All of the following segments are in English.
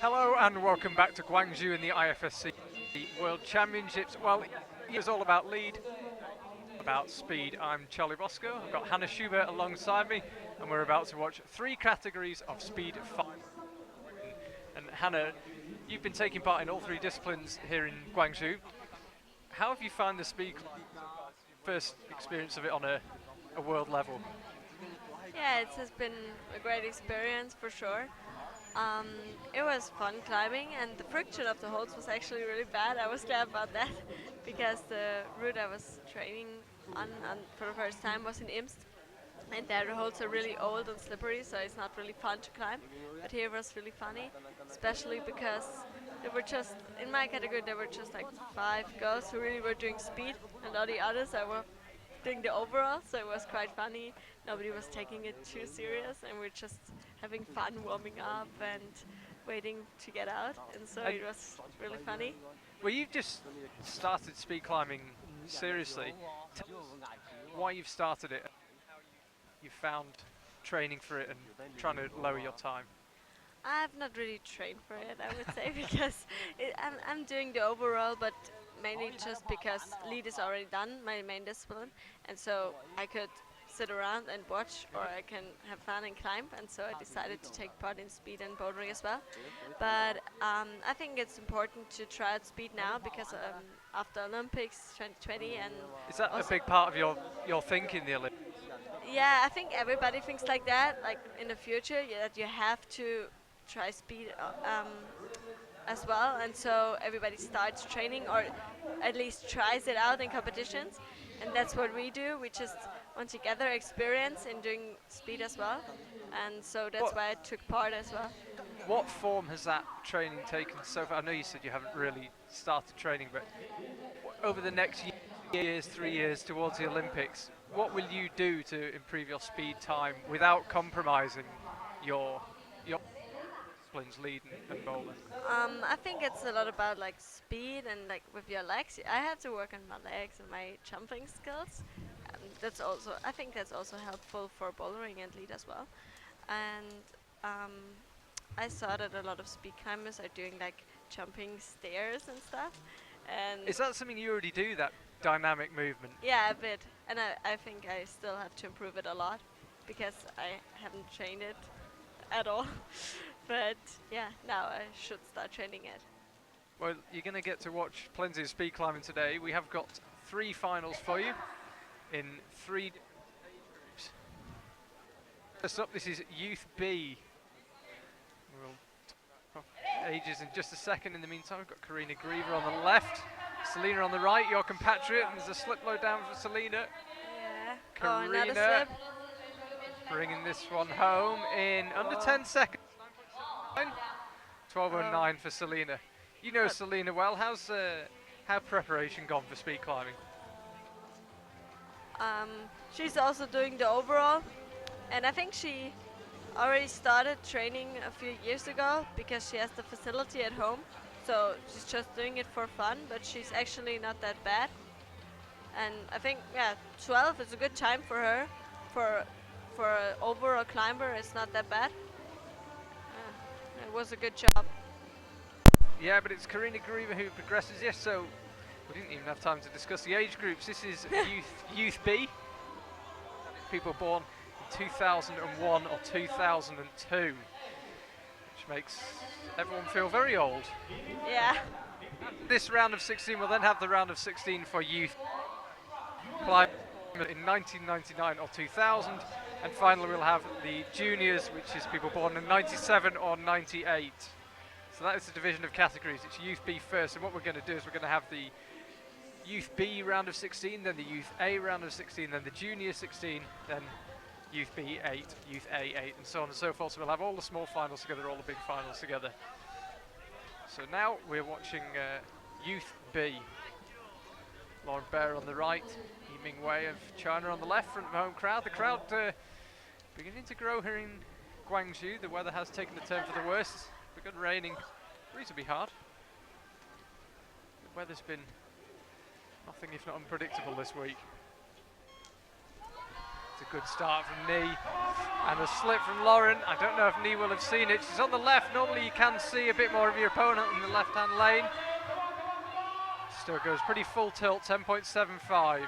Hello and welcome back to Guangzhou in the IFSC World Championships. Well, it's all about lead, about speed. I'm Charlie Bosco. I've got Hannah Schubert alongside me, and we're about to watch 3 categories of speed fight. And Hannah, you've been taking part in all 3 disciplines here in Guangzhou. How have you found the speed first experience of it on a world level? Yeah, it has been a great experience for sure. It was fun climbing, and the friction of the holds was actually really bad. I was glad about that because the route I was training on for the first time was in Imst, and there the holds are really old and slippery, so it's not really fun to climb. But here it was really funny, especially because there were just in my category there were just like 5 girls who really were doing speed, and all the others I were doing the overall, so it was quite funny. Nobody was taking it too serious, and we're just having fun warming up and waiting to get out, and so And it was really funny. well, you've just started speed climbing seriously. Tell us why you've started it, how you found training for it and trying to lower your time. I've not really trained for it, I would say, because I'm doing the overall, but mainly just because lead is already done, my main discipline, and so I could sit around and watch, or I can have fun and climb, and so I decided to take part in speed and bouldering as well. But I think it's important to try out speed now because after Olympics 2020 and Is that a also big part of your thinking, the Olympics? yeah, I think everybody thinks like that. Like in the future, that you have to try speed as well, and so everybody starts training or at least tries it out in competitions, and that's what we do. We just want to gather experience in doing speed as well, and so that's What, why I took part as well. what form has that training taken so far? I know you said you haven't really started training, but over the next years, 3 years towards the Olympics, what will you do to improve your speed time without compromising your disciplines, lead and bowling? I think it's a lot about like speed and like with your legs. I have to work on my legs and my jumping skills. That's also I think that's also helpful for bouldering and lead as well. And um, I saw that a lot of speed climbers are doing like jumping stairs and stuff. And Is that something you already do, that dynamic movement? yeah, a bit. And I think I still have to improve it a lot because I haven't trained it at all. But yeah, now I should start training it. Well, you're going to get to watch plenty of speed climbing today. We have got 3 finals for you in 3 groups. First up, this is Youth B. We'll talk ages in just a second. In the meantime, we've got Karina Griever on the left, Selena on the right, your compatriot, and there's a slip low down for Selena. Yeah. Oh, Karina another slip. bringing this one home in under 10 seconds. 12:09 for Selena. You know Selena well. How preparation gone for speed climbing? She's also doing the overall, and I think she already started training a few years ago because she has the facility at home. So she's just doing it for fun, but she's actually not that bad. And I think 12 is a good time for her. For an overall climber, it's not that bad. It was a good job. Yeah, but it's Karina Griever who progresses. Yes, so we didn't even have time to discuss the age groups. This is Youth B. People born in 2001 or 2002, which makes everyone feel very old. Yeah. This round of 16 will then have the round of 16 for youth climb in 1999 or 2000, and finally we'll have the juniors, which is people born in 97 or 98. So that is the division of categories. It's Youth B first, and what we're going to do is we're going to have the Youth B round of 16, then the Youth A round of 16, then the Junior 16, then Youth B 8, Youth A 8, and so on and so forth. So we'll have all the small finals together, all the big finals together. So now we're watching Youth B. Lauren Bear on the right, Yi Ming Wei of China on the left, front of the home crowd. The crowd beginning to grow here in Guangzhou. The weather has taken a turn for the worse. It's begun raining reasonably hard. The weather's been nothing if not unpredictable this week. It's a good start from Nee. And a slip from Lauren. I don't know if Nee will have seen it. She's on the left. Normally you can see a bit more of your opponent in the left-hand lane. Still goes pretty full tilt, 10.75.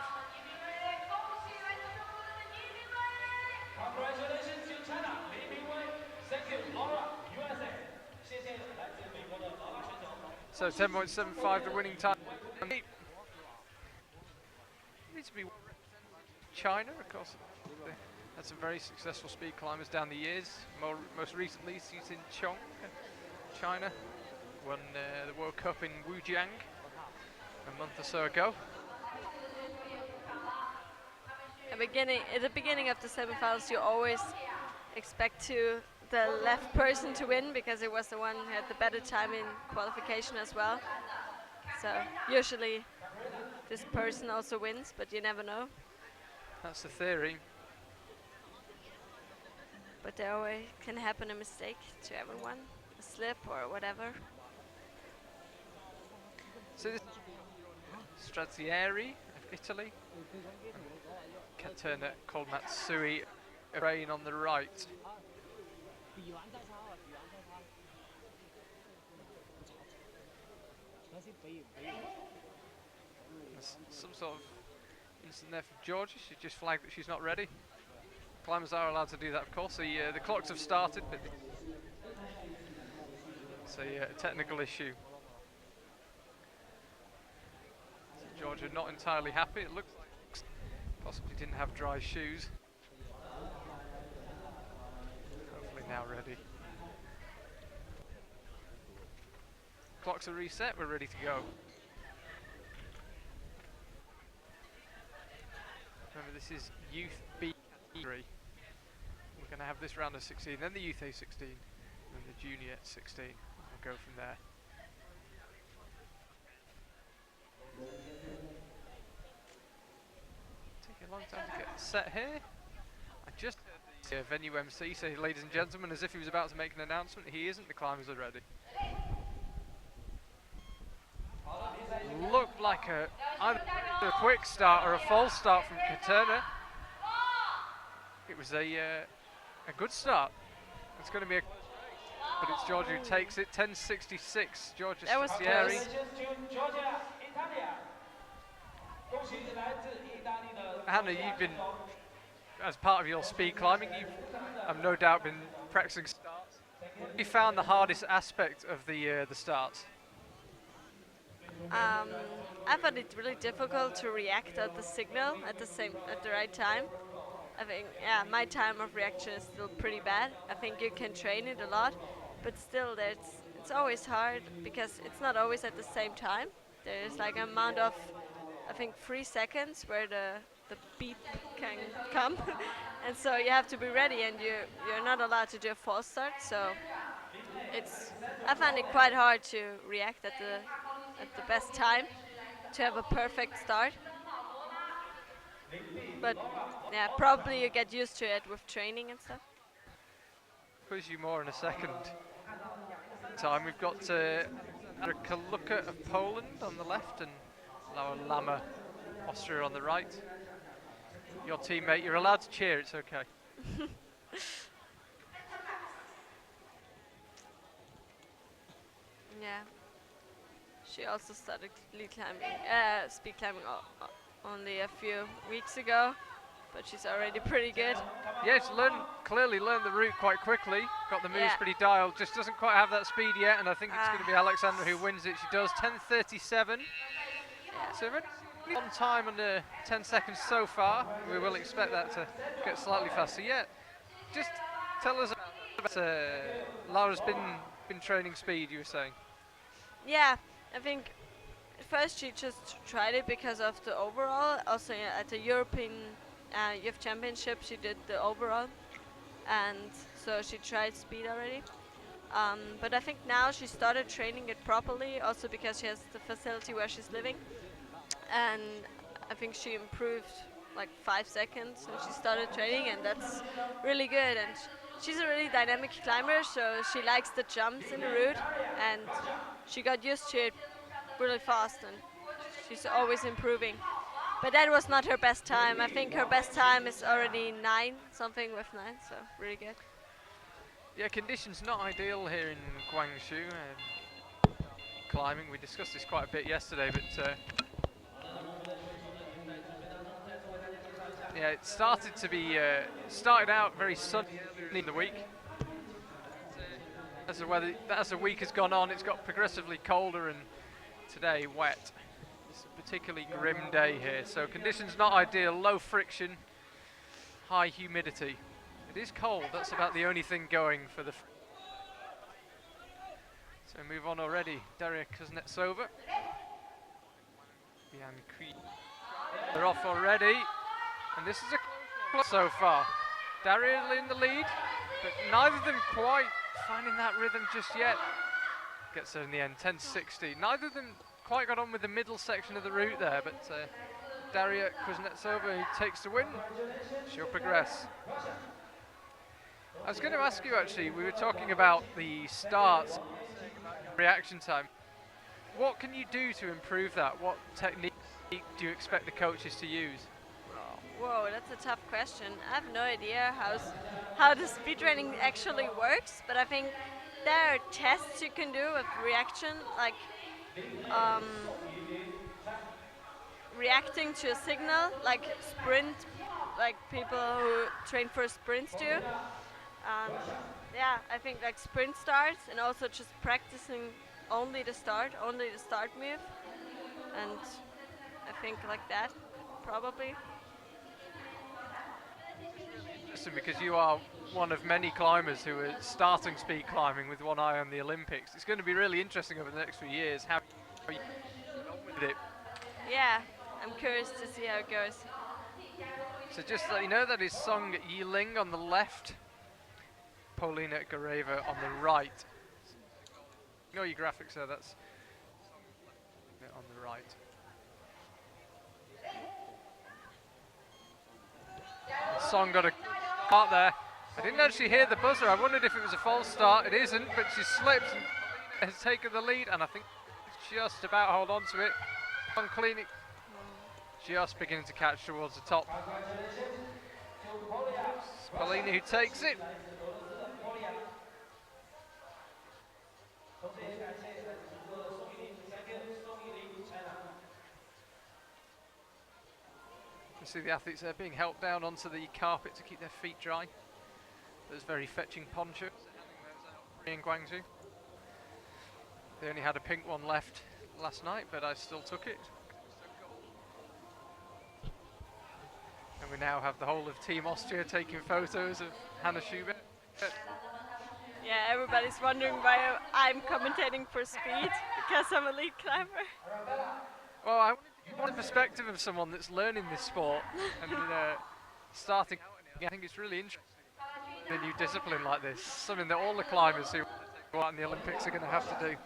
So 10.75 the winning time. Needs to be China, of course. They had some very successful speed climbers down the years. Most recently, Xu Chong, China, won the World Cup in Wujiang a month or so ago. At the beginning of the semifinals, you always expect the left person to win because it was the one who had the better time in qualification as well. So usually this person also wins, but you never know. That's the theory. But there always can happen a mistake to everyone, a slip or whatever. So this Stradieri of Italy, Katerina Kolmatsui, Rain on the right. There's some sort of incident there for Georgia. She just flagged that she's not ready. Climbers are allowed to do that, of course. The clocks have started, but it's a technical issue. So Georgia not entirely happy. It looks like possibly didn't have dry shoes. Hopefully now ready. Clocks are reset. We're ready to go. Remember, this is Youth B3. We're going to have this round of 16, then the Youth A16, and the Junior 16. We'll go from there. Taking a long time to get set here. I just heard the venue MC say, ladies and gentlemen, as if he was about to make an announcement. He isn't. The climbers are ready. Looked like either a quick start or a false start from Katerina. It was a good start. It's going to be but it's Georgia who takes it. 10.66. Georgia Stradieri. Hannah, you've been, as part of your speed climbing, you've no doubt been practicing starts. What have you found the hardest aspect of the starts? I found it really difficult to react at the signal at the right time. I think, yeah, my time of reaction is still pretty bad. I think you can train it a lot, but still, it's always hard because it's not always at the same time. There's like an amount of, I think, 3 seconds where the beep can come, and so you have to be ready, and you're not allowed to do a false start. So I find it quite hard to react at the best time to have a perfect start. But yeah, probably you get used to it with training and stuff. Quiz you more in a second. Time we've got Kaluka of Poland on the left and Laura Lama, Austria on the right. Your teammate, you're allowed to cheer, it's okay. Yeah. She also started speed climbing only a few weeks ago, but she's already pretty good. Yeah, she's clearly learned the route quite quickly. Got the moves pretty dialed. Just doesn't quite have that speed yet, and I think it's going to be Alexandra who wins it. She does 10.37. Yeah. So on time under 10 seconds so far. We will expect that to get slightly faster. Yeah, just tell us about Laura's been training speed. You were saying. Yeah, I think at first she just tried it because of the overall. Also at the European Youth Championship she did the overall, and so she tried speed already. But I think now she started training it properly, also because she has the facility where she's living, and I think she improved like 5 seconds when she started training, and that's really good. And she's a really dynamic climber, so she likes the jumps in the route, and she got used to it really fast, and she's always improving. But that was not her best time. I think her best time is already 9, something with 9, so really good. Yeah, conditions not ideal here in Guangzhou. Climbing, we discussed this quite a bit yesterday, but yeah, it started to be started out very sunny in the week. As the week has gone on, it's got progressively colder, and today wet. It's a particularly grim day here, so conditions not ideal. Low friction, high humidity. It is cold. That's about the only thing going for the. So move on already. Daria Kuznetsova. They're off already, and this is a close so far. Daria in the lead, but neither of them quite finding that rhythm just yet. Gets her in the end, 10:60. Neither of them quite got on with the middle section of the route there, but Daria Kuznetsova, who takes the win, she'll progress. I was going to ask you actually, we were talking about the starts, reaction time. What can you do to improve that? What technique do you expect the coaches to use? Whoa, that's a tough question. I have no idea how the speed training actually works, but I think there are tests you can do with reaction, like reacting to a signal, like sprint, like people who train for sprints do. Yeah, I think like sprint starts, and also just practicing only the start move, and I think like that, probably. Because you are one of many climbers who are starting speed climbing with one eye on the Olympics. It's going to be really interesting over the next few years how you get on with it. Yeah, I'm curious to see how it goes. So just so you know, that is Song Yiling on the left, Polina Gareva on the right. Ignore your graphics there, that's on the right. Song got a start there. I didn't actually hear the buzzer. I wondered if it was a false start. It isn't, but she slips and has taken the lead, and I think just about hold on to it. On cleaning, just beginning to catch towards the top. It's Polina who takes it. You see the athletes there being helped down onto the carpet to keep their feet dry. Those very fetching ponchos in Guangzhou. They only had a pink one left last night, but I still took it. And we now have the whole of Team Austria taking photos of Hannah Schubert. Yeah, everybody's wondering why I'm commentating for speed, because I'm a lead climber. Well, I wanted to get the perspective of someone that's learning this sport and starting out. I think it's really interesting, the new discipline like this, something that all the climbers who go out in the Olympics are going to have to do.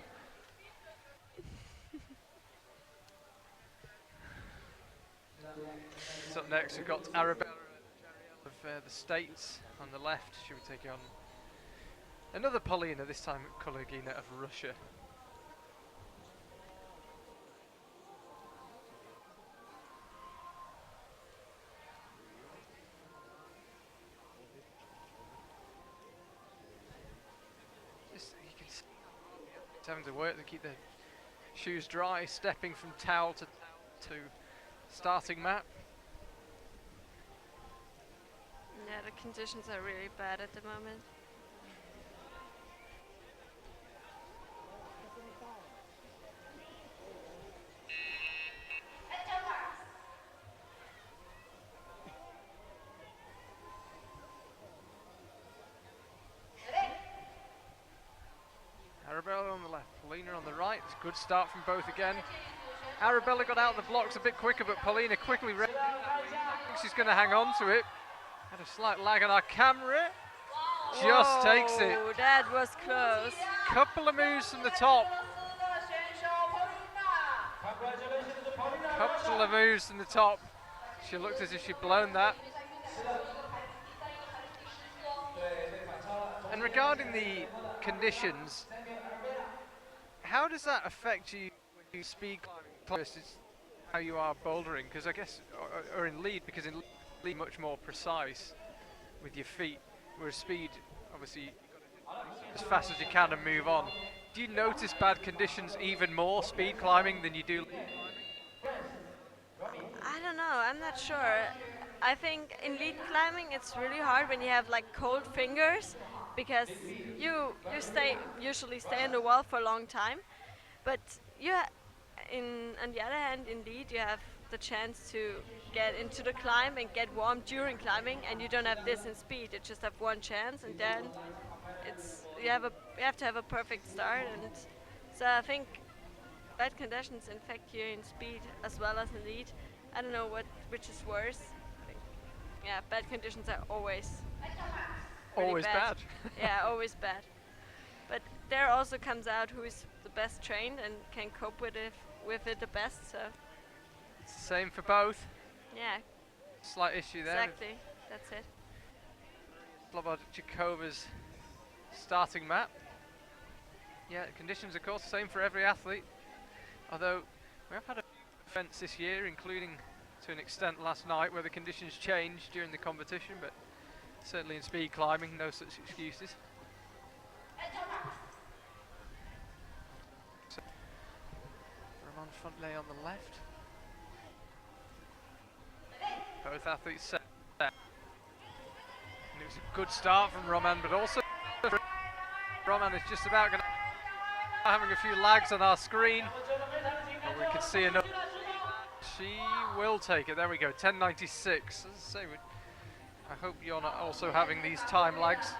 So up next we've got Arabella of the States on the left. She will take on another Polina, this time Kolegina of Russia. You can see it's having to work to keep the shoes dry, stepping from towel to starting mat. Yeah, the conditions are really bad at the moment. Arabella on the left, Polina on the right. It's a good start from both again. Arabella got out of the blocks a bit quicker, but Polina quickly I think she's going to hang on to it. Had a slight lag on our camera. Just takes it. That was close. Couple of moves from the top. Couple of moves from the top. She looked as if she'd blown that. And regarding the conditions, how does that affect you when you speed climbing? how you are bouldering, because I guess, or in lead, because in lead much more precise with your feet, whereas speed, obviously, as fast as you can and move on. Do you notice bad conditions even more speed climbing than you do? I don't know. I'm not sure. I think in lead climbing it's really hard when you have like cold fingers because you stay usually stay on the wall for a long time, but in on the other hand in lead you have the chance to get into the climb and get warm during climbing, and you don't have this in speed. You just have one chance, and then you have to have a perfect start, and so I think bad conditions infect you in speed as well as in lead. I don't know which is worse. I think, yeah, bad conditions are always really Always bad. Yeah, always bad. But there also comes out who is the best trained and can cope with it the best. So It's the same for both. yeah, Slight issue there. exactly. That's it. Slobodachekova's starting map. Yeah, conditions of course the same for every athlete. Although we have had a events this year, including to an extent last night, where the conditions changed during the competition, but certainly in speed climbing, no such excuses. So, Roman Fontenay on the left. Both athletes set. And it was a good start from Roman, but also Roman is just about going to having a few lags on our screen. And we can see another. She will take it. There we go. 10:96. As I say, I hope you're not also having these time lags.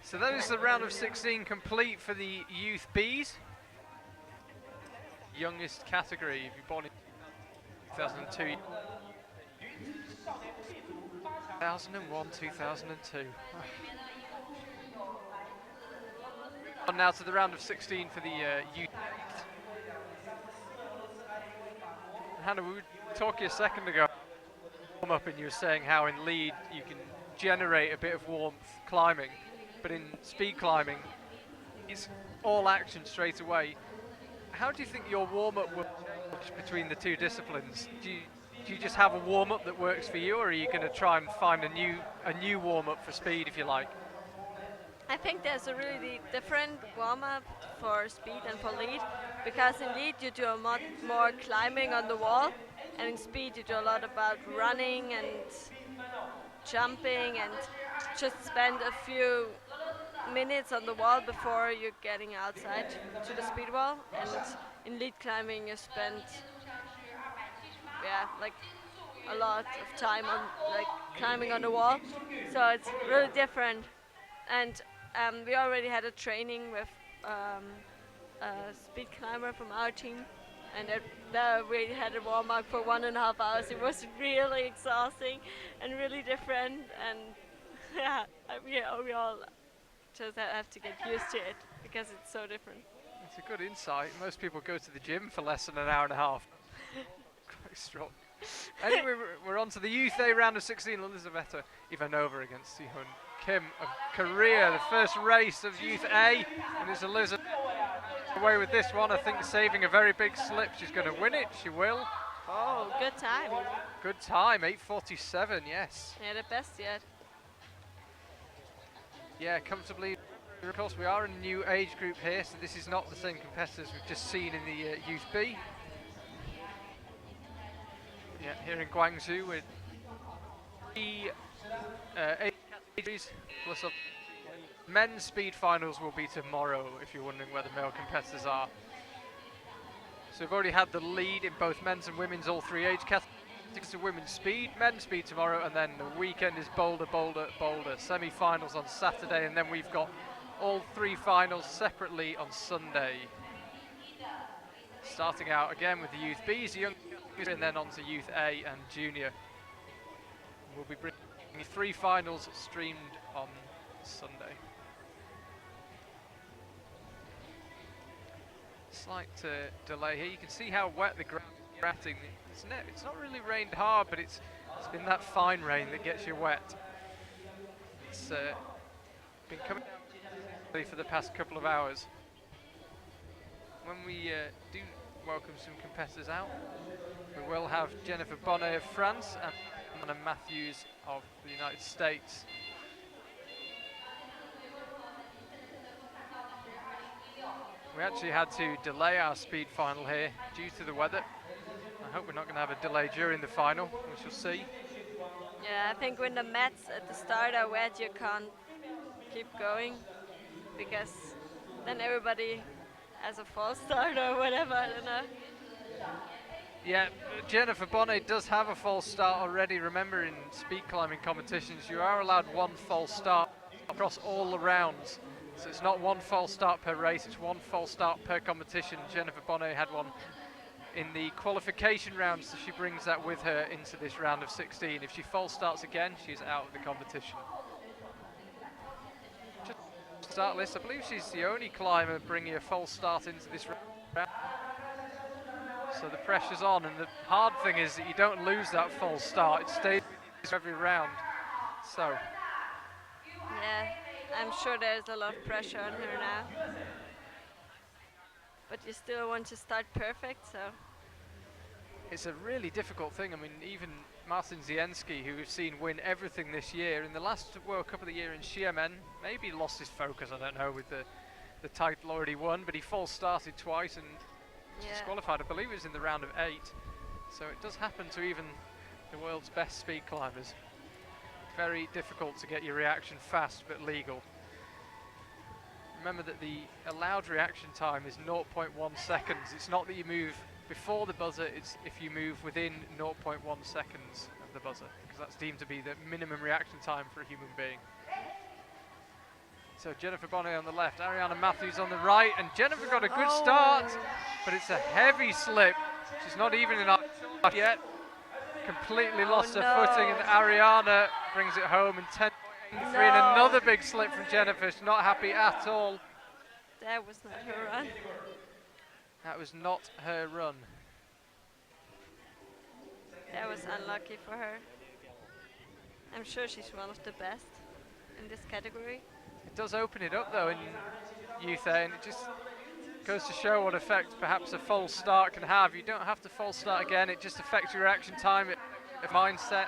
So that is the round of 16 complete for the Youth Bs. Youngest category, if you're born in 2002. 2001, 2002. On now to the round of 16 for the youth. Hannah, we were talking a second ago, warm up, and you were saying how in lead you can generate a bit of warmth climbing, but in speed climbing, it's all action straight away. How do you think your warm-up will change between the two disciplines? Do you just have a warm-up that works for you, or are you going to try and find a new warm-up for speed, if you like? I think there's a really different warm-up for speed and for lead, because in lead you do a lot more climbing on the wall, and in speed you do a lot about running and jumping and just spend a few minutes on the wall before you're getting outside to the speed wall. And in lead climbing you spend like a lot of time on like climbing on the wall, so it's really different. And we already had a training with a speed climber from our team, and we had a warm-up for 1.5 hours. It was really exhausting and really different, and yeah, we all just have to get used to it because it's so different. It's a good insight. Most people go to the gym for less than an hour and a half. Quite strong. Anyway, we're on to the Youth A round of 16. Elizaveta Ivanova against Sihun Kim of Korea. The first race of Youth A, and it's Elizaveta away with this one. I think saving a very big slip. She's going to win it. She will. Oh, good time. Good time. 8:47. Yes. Yeah, the best yet. Yeah, comfortably. Of course, we are in a new age group here, so this is not the same competitors we've just seen in the Youth B. Yeah, here in Guangzhou with three age categories plus men's speed finals will be tomorrow, if you're wondering where the male competitors are. So we've already had the lead in both men's and women's, all three age categories. To women's speed, men's speed tomorrow, and then the weekend is boulder, boulder, boulder. Semi-finals on Saturday, and then we've got all three finals separately on Sunday. Starting out again with the Youth B's, young, and then on to Youth A and Junior. We'll be bringing three finals streamed on Sunday. Slight delay here. You can see how wet the grafting. It's not really rained hard, but it's been that fine rain that gets you wet. It's been coming for the past couple of hours. When we do welcome some competitors out, we will have Jennifer Bonnet of France and Anna Matthews of the United States. We actually had to delay our speed final here due to the weather. I hope we're not going to have a delay during the final, we shall see. Yeah, I think when the mats at the start are wet, you can't keep going, because then everybody has a false start or whatever, I don't know. Yeah, Jennifer Bonnet does have a false start already. Remember, in speed climbing competitions, you are allowed one false start across all the rounds. So it's not one false start per race, it's one false start per competition. Jennifer Bonnet had one in the qualification round, so she brings that with her into this round of 16. If she false starts again, she's out of the competition. Just start list, I believe she's the only climber bringing a false start into this round. So the pressure's on, and the hard thing is that you don't lose that false start, it stays every round. So. Yeah, I'm sure there's a lot of pressure on her now. But you still want to start perfect, so. It's a really difficult thing. I mean, even Martin Zienski, who we've seen win everything this year, in the last World Cup of the Year in Xiamen, maybe lost his focus, I don't know, with the title already won, but he false started twice and disqualified. I believe it was in the round of 8. So it does happen to even the world's best speed climbers. Very difficult to get your reaction fast but legal. Remember that the allowed reaction time is 0.1 seconds. It's not that you move before the buzzer, it's if you move within 0.1 seconds of the buzzer, because that's deemed to be the minimum reaction time for a human being. So Jennifer Bonnet on the left, Ariana Matthews on the right, and Jennifer got a good start, but it's a heavy slip. She's not even in yet. Completely lost her footing, and Ariana brings it home in 10.83, and another big slip from Jennifer. She's not happy at all. That was not her run. That was not her run. That was unlucky for her. I'm sure she's one of the best in this category. It does open it up though in youth A, and it just goes to show what effect perhaps a false start can have. You don't have to false start again, it just affects your reaction time, mindset.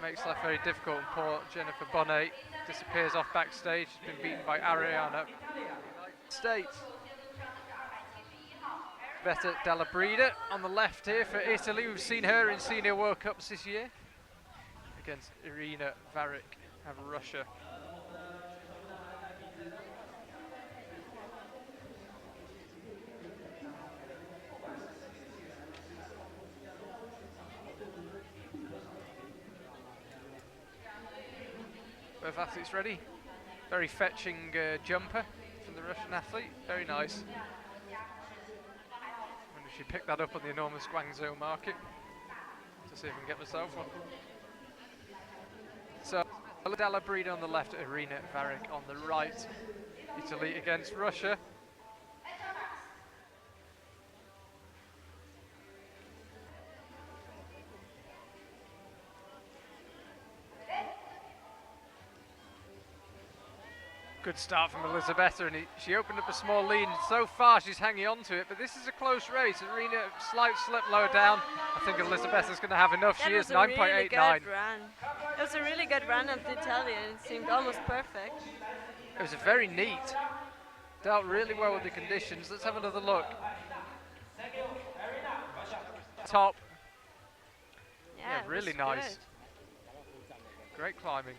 Makes life very difficult, and poor Jennifer Bonnet disappears off backstage. She's been beaten by Ariana States. Better Della Breda on the left here for Italy. We've seen her in Senior World Cups this year against Irina Varick of Russia. Both athletes ready. Very fetching jumper from the Russian athlete. Very nice. Wonder if she picked that up on the enormous Guangzhou market. To see if I can get myself one. So Della Breda on the left, Irina Varick on the right. Italy against Russia. Good start from Elisabetta, and she opened up a small lead, and so far she's hanging on to it, but this is a close race. Irina, slight slip lower down. I think Elisabetta's going to have enough. She is 9.89. Really it was a really good run of the Italian. It seemed almost perfect. It was a very neat. Dealt really well with the conditions. Let's have another look. Top. Yeah, really nice. Good. Great climbing.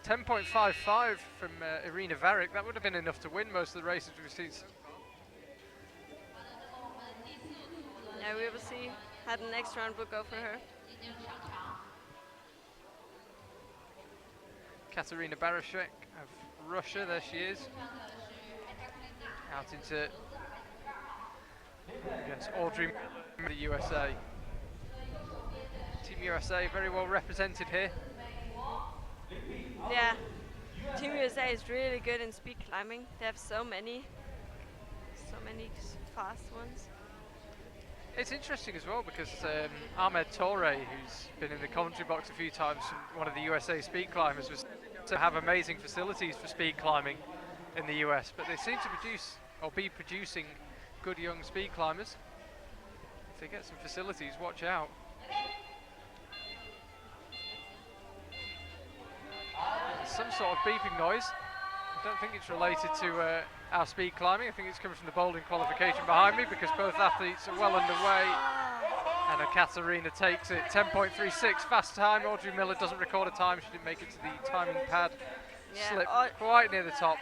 10.55 from Irina Varick. That would have been enough to win most of the races we've seen. Yeah, we will see how the next round will go for her. Katerina Barashek of Russia, there she is. Out into against Audrey, the USA. Team USA very well represented here. Yeah, Team USA is really good in speed climbing. They have so many fast ones. It's interesting as well because Ahmed Toure, who's been in the commentary box a few times, one of the USA speed climbers, was to have amazing facilities for speed climbing in the US, but they seem to produce or be producing good young speed climbers. If they get some facilities, watch out. There's some sort of beeping noise. I don't think it's related to our speed climbing. I think it's coming from the bouldering qualification behind me, because both athletes are well underway. And Katarina takes it, 10.36, fast time. Audrey Miller doesn't record a time. She didn't make it to the timing pad. Slip quite near the top.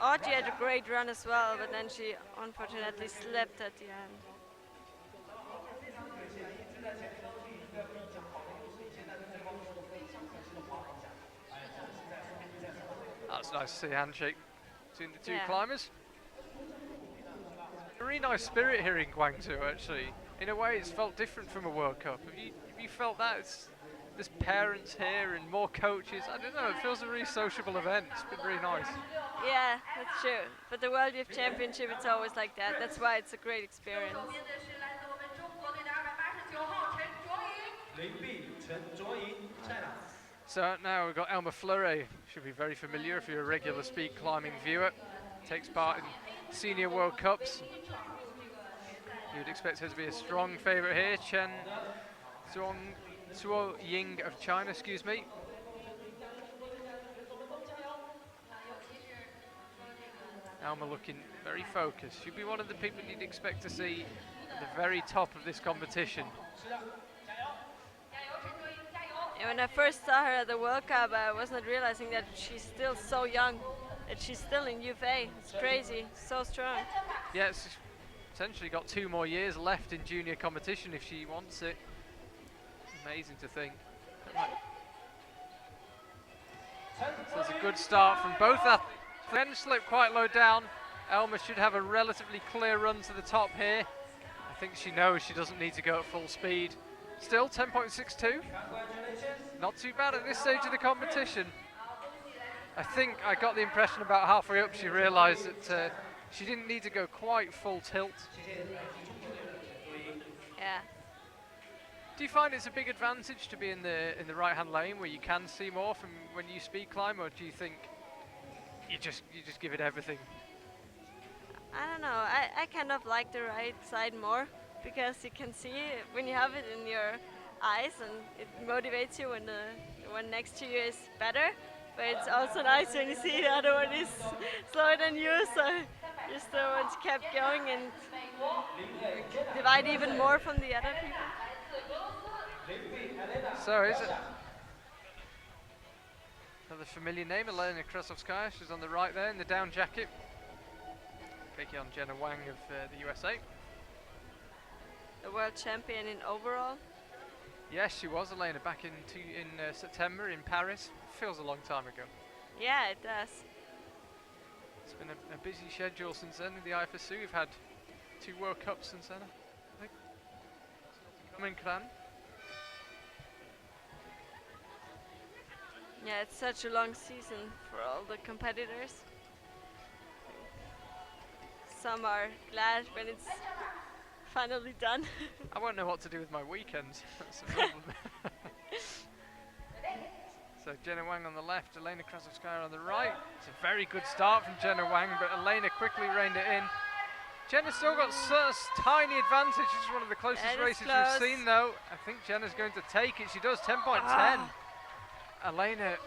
Audrey had a great run as well, but then she unfortunately slipped at the end. That's nice to see a handshake between the two climbers. A really nice spirit here in Guangzhou, actually. In a way, it's felt different from a World Cup. Have you felt that? There's parents here and more coaches. I don't know, it feels a really sociable event. It's been really nice. Yeah, that's true. But the World Youth Championship, it's always like that. That's why it's a great experience. So now we've got Elma Fleuret. Should be very familiar if you're a regular speed climbing viewer. Takes part in senior World Cups. You'd expect her to be a strong favourite here. Chen Zuo Ying of China, excuse me. Alma looking very focused. She'd be one of the people you'd expect to see at the very top of this competition. And when I first saw her at the World Cup, I was not realizing that she's still so young, that she's still in UFA. It's crazy, so strong. Yeah, it's essentially got 2 more years left in junior competition if she wants it. Amazing to think. So it's a good start from both athletes. Then slipped quite low down. Elma should have a relatively clear run to the top here. I think she knows she doesn't need to go at full speed. Still 10.62. Not too bad at this stage of the competition. I think I got the impression about halfway up she realised that she didn't need to go quite full tilt. Yeah. Do you find it's a big advantage to be in the right-hand lane where you can see more from when you speed climb, or do you think you just give it everything? I don't know. I kind of like the right side more, because you can see it when you have it in your eyes, and it motivates you when the one next to you is better. But it's also nice when you see the other one is slower than you, so you still want to keep going and divide even more from the other people. So is it another familiar name, Elena Krasovskaya? She's on the right there in the down jacket, taking on Jenna Wang of the USA. The world champion in overall. Yes, she was, Elena, back in September in Paris. Feels a long time ago. Yeah, it does. It's been a busy schedule since then in the IFSC. We've had 2 World Cups since then, I think. Coming Kran. Yeah, it's such a long season for all the competitors. Some are glad when it's finally done. I won't know what to do with my weekends. That's the problem. So Jenna Wang on the left, Elena Krasovskaya on the right. It's a very good start from Jenna Wang, but Elena quickly reined it in. Jenna's still got such tiny advantage. This is one of the closest races we've seen, though. I think Jenna's going to take it. She does, 10.10. Elena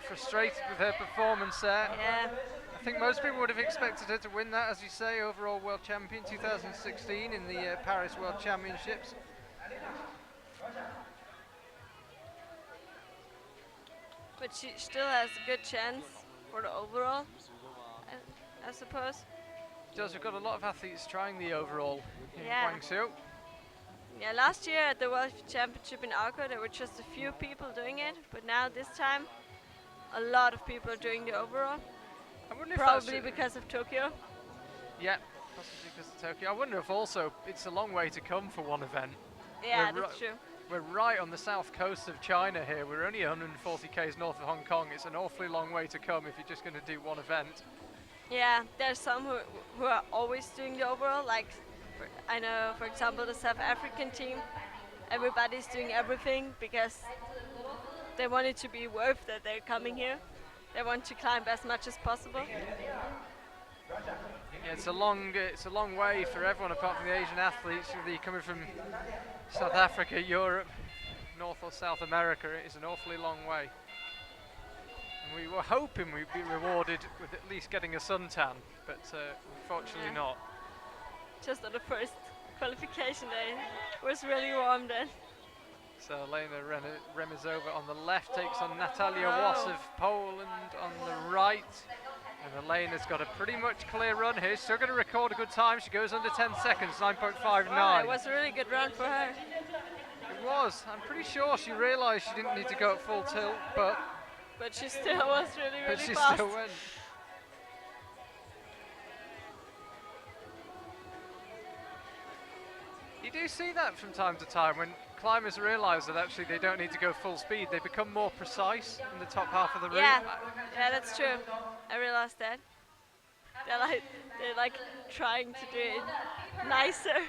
frustrated with her performance there. Yeah. I think most people would have expected her to win that, as you say, overall world champion 2016 in the Paris World Championships. But she still has a good chance for the overall, I suppose. She does. We've got a lot of athletes trying the overall in Guangzhou. Yeah, last year at the World Championship in Arco, there were just a few people doing it, but now this time, a lot of people are doing the overall. I wonder Probably if because of Tokyo. Yeah, possibly because of Tokyo. I wonder if also it's a long way to come for one event. Yeah, that's true. We're right on the south coast of China here. We're only 140 k's north of Hong Kong. It's an awfully long way to come if you're just going to do one event. Yeah, there's some who are always doing the overall. Like, I know, for example, the South African team, everybody's doing everything because they want it to be worth that they're coming here. They want to climb as much as possible. Yeah, it's a long way for everyone apart from the Asian athletes. Whether you're coming from South Africa, Europe, North or South America, it is an awfully long way. And we were hoping we'd be rewarded with at least getting a suntan, but unfortunately not. Just on the first qualification day, it was really warm then. So Lena Remizova on the left takes on Natalia Was of Poland on the right. And Elena's got a pretty much clear run here. She's still going to record a good time. She goes under 10 seconds, 9.59. Wow, it was a really good run for her. It was. I'm pretty sure she realised she didn't need to go at full tilt, but she still was really but she fast. still went. You do see that from time to time when climbers realise that actually they don't need to go full speed. They become more precise in the top half of the route. Yeah, that's true. I realised that. They're like trying to do it nicer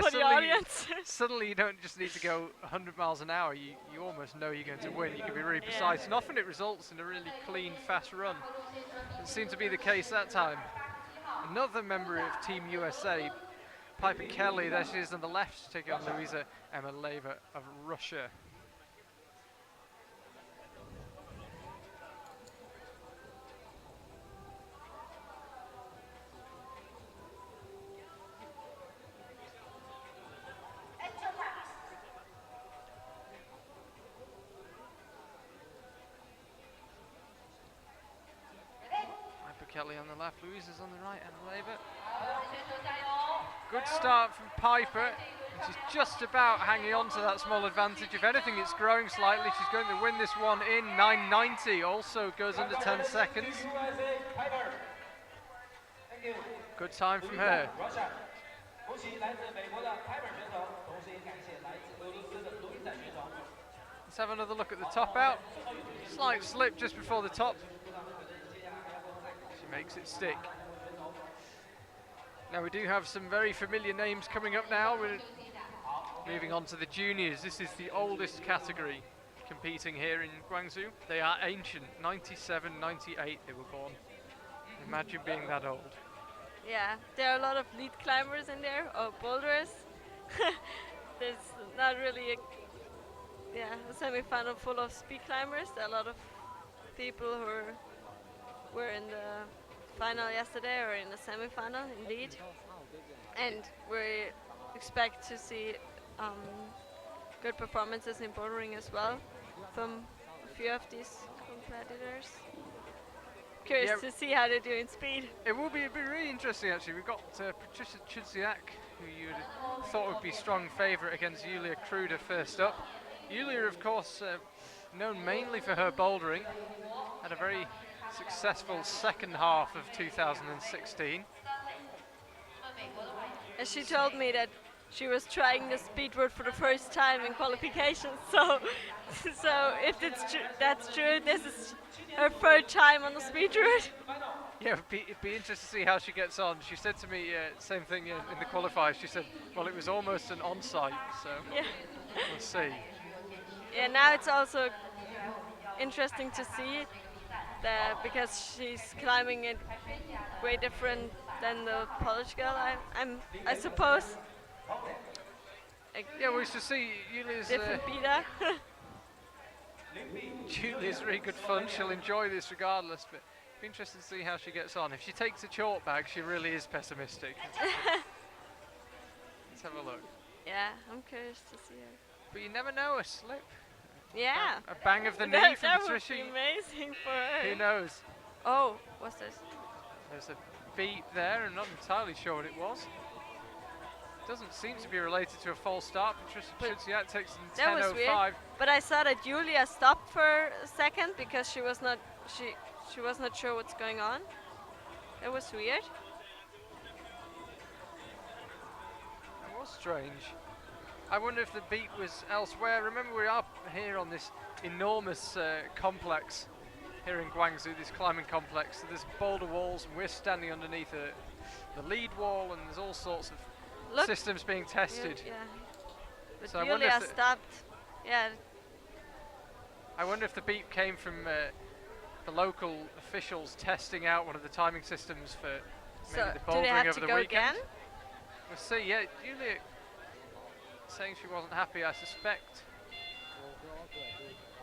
for the audience. Suddenly you don't just need to go 100 miles an hour. You almost know you're going to win. You can be really precise, and often it results in a really clean, fast run. It seemed to be the case that time. Another member of Team USA, Piper Kelly, there she is on the left, taking on Luisa Emeleva of Russia. Piper Kelly on the left, Luisa's on the right, Emeleva. Good start from Piper. She's just about hanging on to that small advantage. If anything, it's growing slightly. She's going to win this one in 9:90. Also goes under 10 seconds. Good time from her. Let's have another look at the top out. Slight slip just before the top. She makes it stick. Now we do have some very familiar names coming up now. We're moving on to the juniors. This is the oldest category competing here in Guangzhou. They are ancient, 97, 98 they were born. Imagine being that old. Yeah, there are a lot of lead climbers in there, or boulders. There's not really a semi-final full of speed climbers. There are a lot of people who were in the final yesterday or in the semi-final indeed, and we expect to see good performances in bouldering as well from a few of these competitors. Curious to see how they do in speed. It will be really interesting actually. We've got Patricia Chudziak, who you thought would be strong favourite against Julia Kruder first up. Julia, of course, known mainly for her bouldering, had a very successful second half of 2016. And she told me that she was trying the speed route for the first time in qualifications. So if that's true, this is her third time on the speed route. Yeah, it'd be interesting to see how she gets on. She said to me, same thing in the qualifiers. She said, well, it was almost an on-site, so we'll see. Yeah, now it's also interesting to see that because she's climbing it way different than the Polish girl, I suppose. Yeah, we should see Julia's different beta. Julia's really good fun. She'll enjoy this regardless, but it'd be interesting to see how she gets on. If she takes a chalk bag, she really is pessimistic. Let's have a look. Yeah, I'm curious to see her. But you never know, a slip. Yeah. A bang of the knee from Patricia. That would be amazing for her. Who knows? Oh, what's this? There's a beat there. I'm not entirely sure what it was. Doesn't seem to be related to a false start. Patricia Chudziak takes in 10:05. Was weird, but I saw that Julia stopped for a second because she was not sure what's going on. It was weird. It was strange. I wonder if the beat was elsewhere. Remember, we are here on this enormous complex here in Guangzhou, this climbing complex. So there's boulder walls, and we're standing underneath the lead wall, and there's all sorts of systems being tested. Yeah. But so Julia stopped. Yeah. I wonder if the beep came from the local officials testing out one of the timing systems for maybe the do they have bouldering over to the go weekend. again? We'll see. Yeah, Julia saying she wasn't happy. I suspect.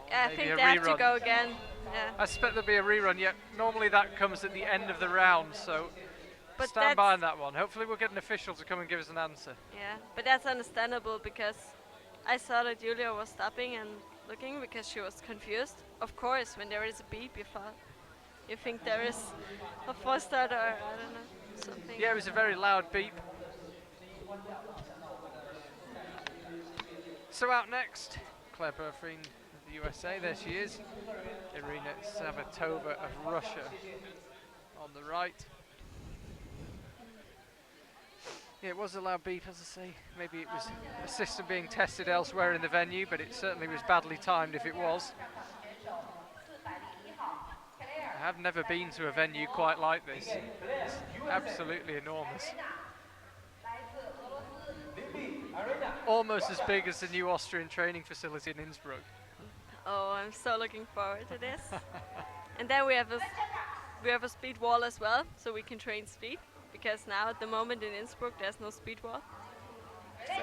Yeah, I maybe think a they have to rerun. go again. Yeah. I suspect there'll be a rerun. Yet normally that comes at the end of the round, so But stand by on that one. Hopefully we'll get an official to come and give us an answer. Yeah, but that's understandable because I saw that Julia was stopping and looking because she was confused. Of course, when there is a beep, you think there is a false start or I don't know something. Yeah, it was a very loud beep. So out next, Claire Berfreen of the USA. There she is. Irina Sabatova of Russia on the right. Yeah, it was a loud beep, as I say. Maybe it was a system being tested elsewhere in the venue, but it certainly was badly timed if it was. I have never been to a venue quite like this. It's absolutely enormous. Almost as big as the new Austrian training facility in Innsbruck. Oh, I'm so looking forward to this. And then we have a speed wall as well, so we can train speed. Because now at the moment in Innsbruck there's no speed wall. So.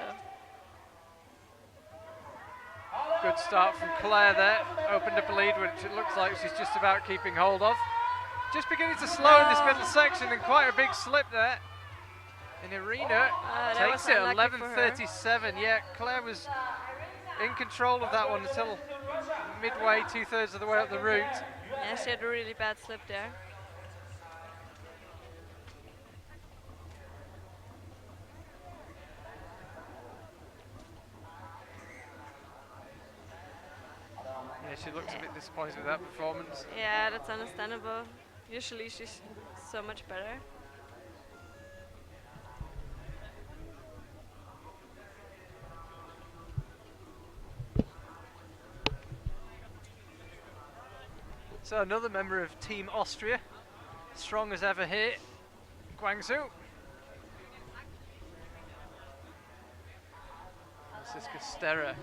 Good start from Claire there. Opened up a lead, which it looks like she's just about keeping hold of. Just beginning to slow in this middle section, and quite a big slip there. And Irina takes it 11:37. Yeah, Claire was in control of that one until midway, 2/3 of the way up the route. Yeah, she had a really bad slip there. Yeah, she looks a bit disappointed with that performance. Yeah, that's understandable. Usually she's so much better. So another member of Team Austria, strong as ever here, Guangzhou. Franziska Sterra.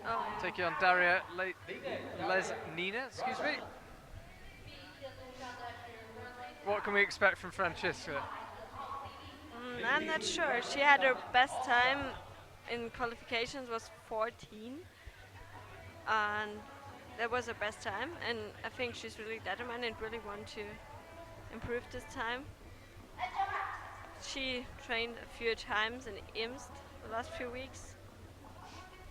Oh. Taking on Daria Lesnina, excuse me. What can we expect from Franziska? I'm not sure. She had her best time in qualifications was 14. And that was her best time. And I think she's really determined and really want to improve this time. She trained a few times in Imst the last few weeks.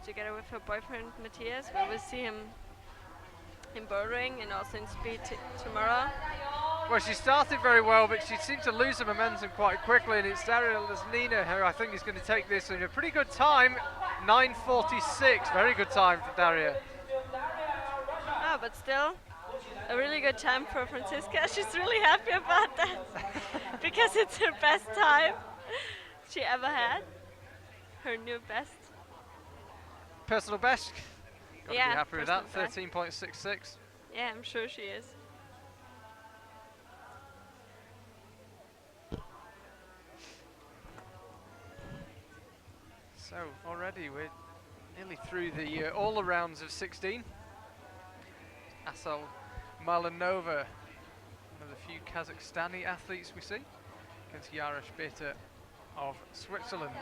Together with her boyfriend Matthias. We will see him in bouldering and also in speed tomorrow. Well, she started very well, but she seemed to lose the momentum quite quickly, and it's Daria Lesnina who I think is going to take this in a pretty good time. 9:46, very good time for Daria. Oh, but still, a really good time for Franziska. She's really happy about that because it's her best time she ever had. Her new best. Personal best? Gotta yeah, be happy with that, best. 13.66. Yeah, I'm sure she is. So already we're nearly through the all the rounds of 16. Asal Malanova, one of the few Kazakhstani athletes we see, against Yara Schubert of Switzerland.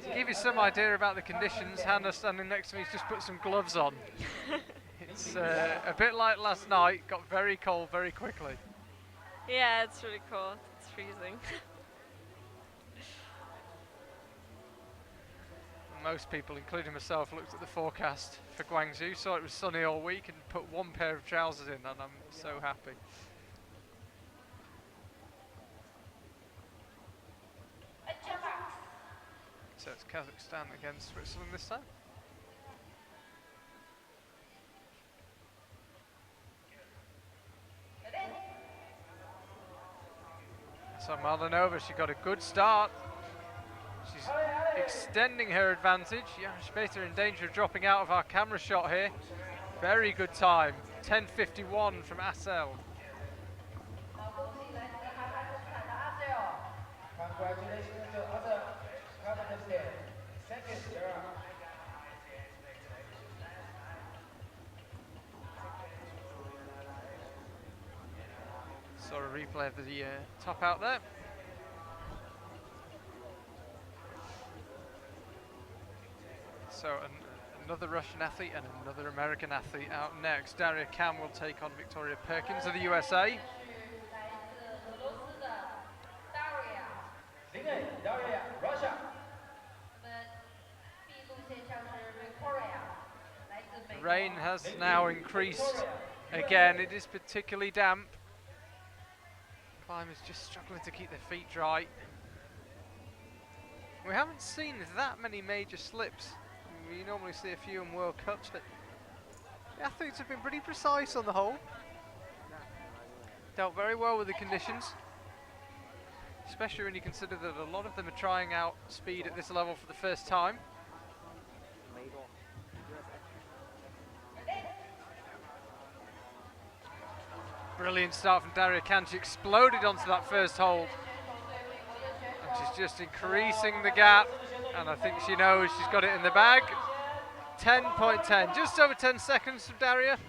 To give you some idea about the conditions, Hannah standing next to me has just put some gloves on. It's a bit like last night, got very cold very quickly. Yeah, it's really cold. It's freezing. Most people, including myself, looked at the forecast for Guangzhou, saw it was sunny all week and put one pair of trousers in, and I'm so happy. So it's Kazakhstan against Switzerland this time. So Malanova, she got a good start. She's extending her advantage. Schubert in danger of dropping out of our camera shot here. Very good time. 10:51 from Asel. Saw a replay of the top out there. So another Russian athlete and another American athlete out next. Daria Kam will take on Victoria Perkins of the USA. The rain has now increased again. It is particularly damp. Climbers just struggling to keep their feet dry. We haven't seen that many major slips. We normally see a few in World Cups, but the athletes have been pretty precise on the whole. Dealt very well with the conditions, especially when you consider that a lot of them are trying out speed at this level for the first time. Brilliant start from Daria Kam. She exploded onto that first hold. And she's just increasing the gap. And I think she knows she's got it in the bag. 10.10, just over 10 seconds from Daria.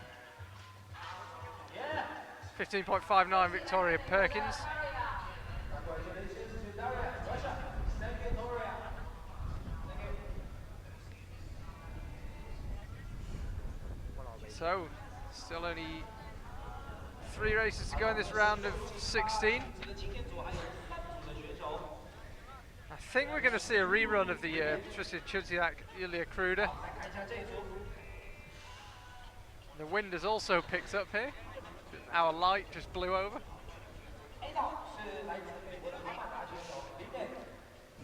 15.59 Victoria Perkins. So, still only 3 races to go in this round of 16. I think we're going to see a rerun of the Patricia Chudziak, Yulia Kruder. The wind has also picked up here. Our light just blew over.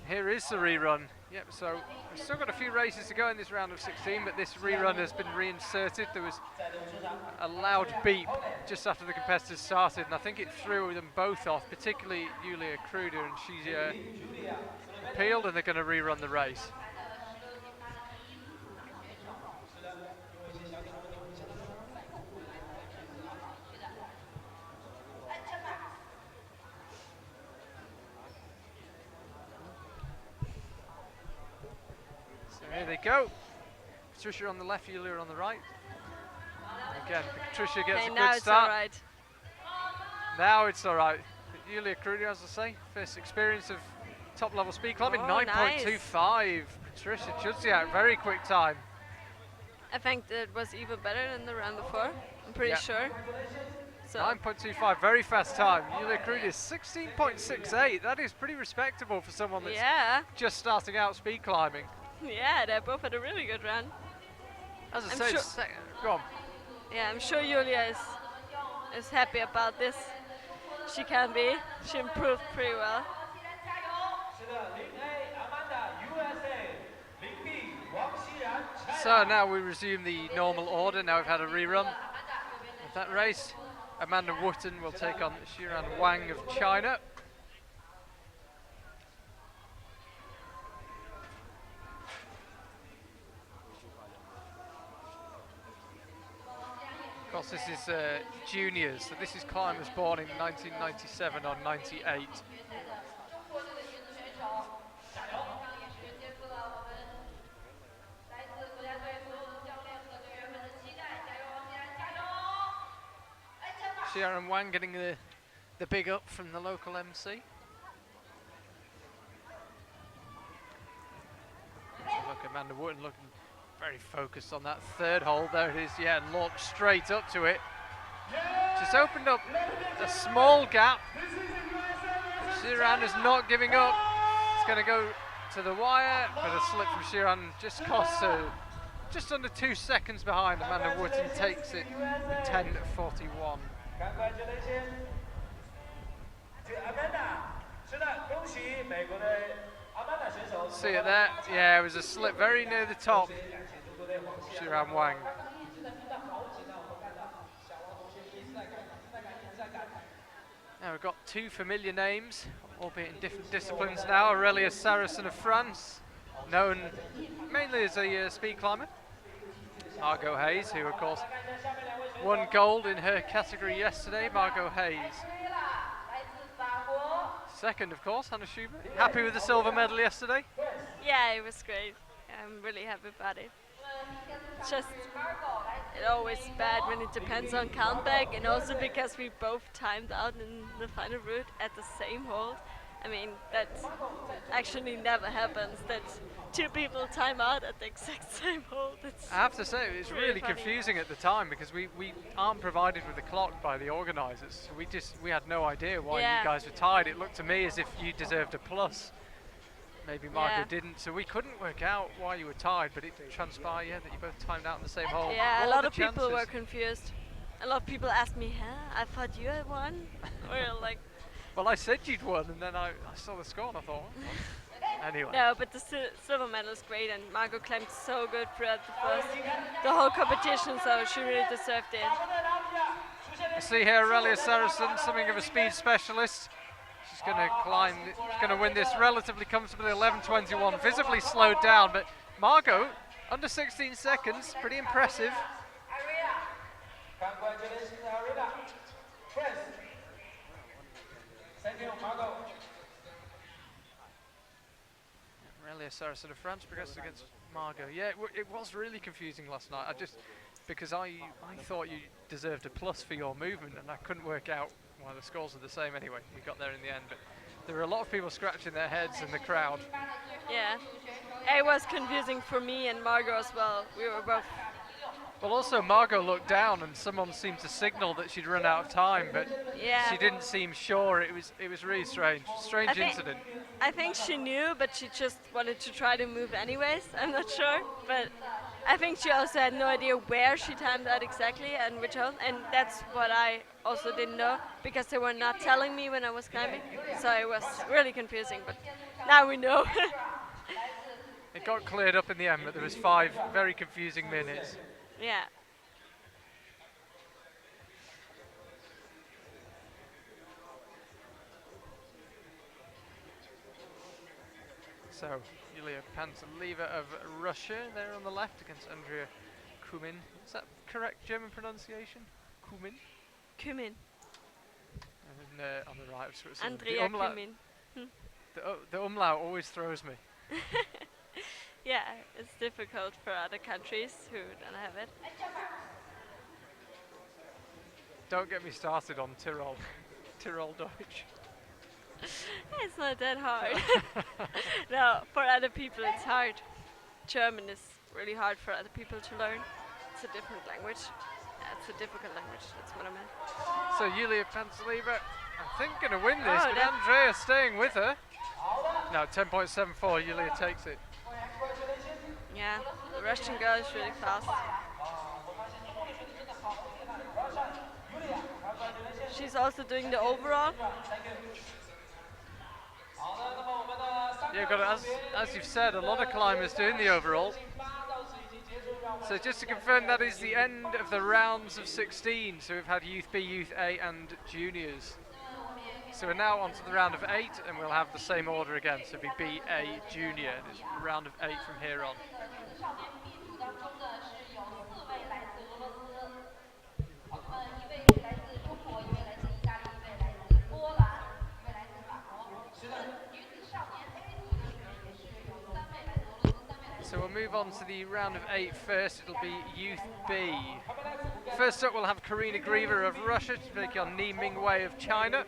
Here is the rerun. Yep, so we've still got a few races to go in this round of 16, but this rerun has been reinserted. There was a loud beep just after the competitors started, and I think it threw them both off, particularly Yulia Kruder, and she's appealed, and they're going to rerun the race. Here they go. Patricia on the left, Yulia on the right. Again, Patricia gets a good start. Right. Now it's all right. Yulia Kruder, as I say, first experience of top-level speed climbing, 9.25. Nice. Patricia Chudziak, very quick time. I think it was even better than the round before. I'm pretty sure. So 9.25, very fast time. Yulia Kruder is 16.68. That is pretty respectable for someone that's just starting out speed climbing. Yeah, they both had a really good run. As I said, go on. Yeah, I'm sure Yulia is happy about this. She can be. She improved pretty well. So now we resume the normal order. Now we've had a rerun of that race. Amanda Wooten will take on Xiran Wang of China. Of course, this is juniors, so this is climbers born in 1997 or 98. Xiran Wang getting the big up from the local MC. Look, Amanda Wooten looking very focused on that third hole. There it is, yeah, launched straight up to it. Just opened up a small gap. Xiran is not giving up. It's going to go to the wire, but a slip from Xiran just costs her just under 2 seconds behind. Amanda Wooten takes it with 10.41. See it there? Yeah, it was a slip very near the top. Xiran Wang. Now we've got 2 familiar names, albeit in different disciplines now. Aurelia Saracen of France, known mainly as a speed climber. Margot Hayes, who of course won gold in her category yesterday. Margot Hayes. Second, of course, Hannah Schubert. Happy with the silver medal yesterday? Yeah, it was great. I'm really happy about it. It's just it always bad when it depends on countback, and also because we both timed out in the final route at the same hold. I mean, that actually never happens. That two people time out at the exact same hold. It's I have to say, it's really funny. confusing at the time because we aren't provided with a clock by the organisers. So we had no idea why Yeah. you guys were tied. It looked to me as if you deserved a plus. Maybe Margot Yeah. didn't, so we couldn't work out why you were tied, but it transpired, yeah, that you both timed out in the same hole. Yeah, What a were lot the of people were chances? confused. A lot of people asked me, huh? I thought you had won. Or like, Well, I said you'd won, and then I saw the score and I thought, anyway. no, but the silver medal is great, and Margot climbed so good throughout the whole competition, so she really deserved it. I see here Aurelia Saracen, something of a speed specialist. She's going to climb, she's going to win this relatively comfortably, 11:21, visibly slowed down, but Margot, under 16 seconds, pretty impressive. Congratulations, Arena. Friends. Thank you, Margot. Aurelia Saracen of France progresses against Margot. Yeah, it was really confusing last night. Because I thought you deserved a plus for your movement, and I couldn't work out why the scores are the same anyway. We got there in the end, but there were a lot of people scratching their heads in the crowd. Yeah, it was confusing for me and Margot as well. We were both. Well, also Margot looked down, and someone seemed to signal that she'd run out of time, but Yeah. she didn't seem sure. It was really strange. Strange incident. I think she knew, but she just wanted to try to move anyways. I'm not sure, but I think she also had no idea where she timed out exactly and which hole, and that's what I also didn't know because they were not telling me when I was climbing, so it was really confusing. But now we know. It got cleared up in the end, but there was 5 very confusing minutes. Yeah. So, Yulia Panteleva of Russia there on the left against Andrea Kumin. Is that correct German pronunciation? Kumin? Kumin. And on the right of Switzerland. Andrea Kumin. The umlaut always throws me. Yeah, it's difficult for other countries who don't have it. Don't get me started on Tyrol. Tyrol Deutsch. It's not that hard. No, for other people it's hard. German is really hard for other people to learn. It's a different language. Yeah, it's a difficult language, that's what I meant. So Yulia Panteleva, I think, going to win this, Oh, but Andrea staying with her. No, 10.74, Yulia takes it. Yeah, the Russian girl is really fast. She's also doing the overall. Yeah, as you've said, a lot of climbers doing the overall. So just to confirm, that is the end of the rounds of 16. So we've had Youth B, Youth A and Juniors. So we're now on to the round of 8, and we'll have the same order again. So it'll be B, A, Junior. It's round of 8 from here on. So we'll move on to the round of 8 first. It'll be Youth B. First up, we'll have Karina Griever of Russia to take on Ni Mingwei of China.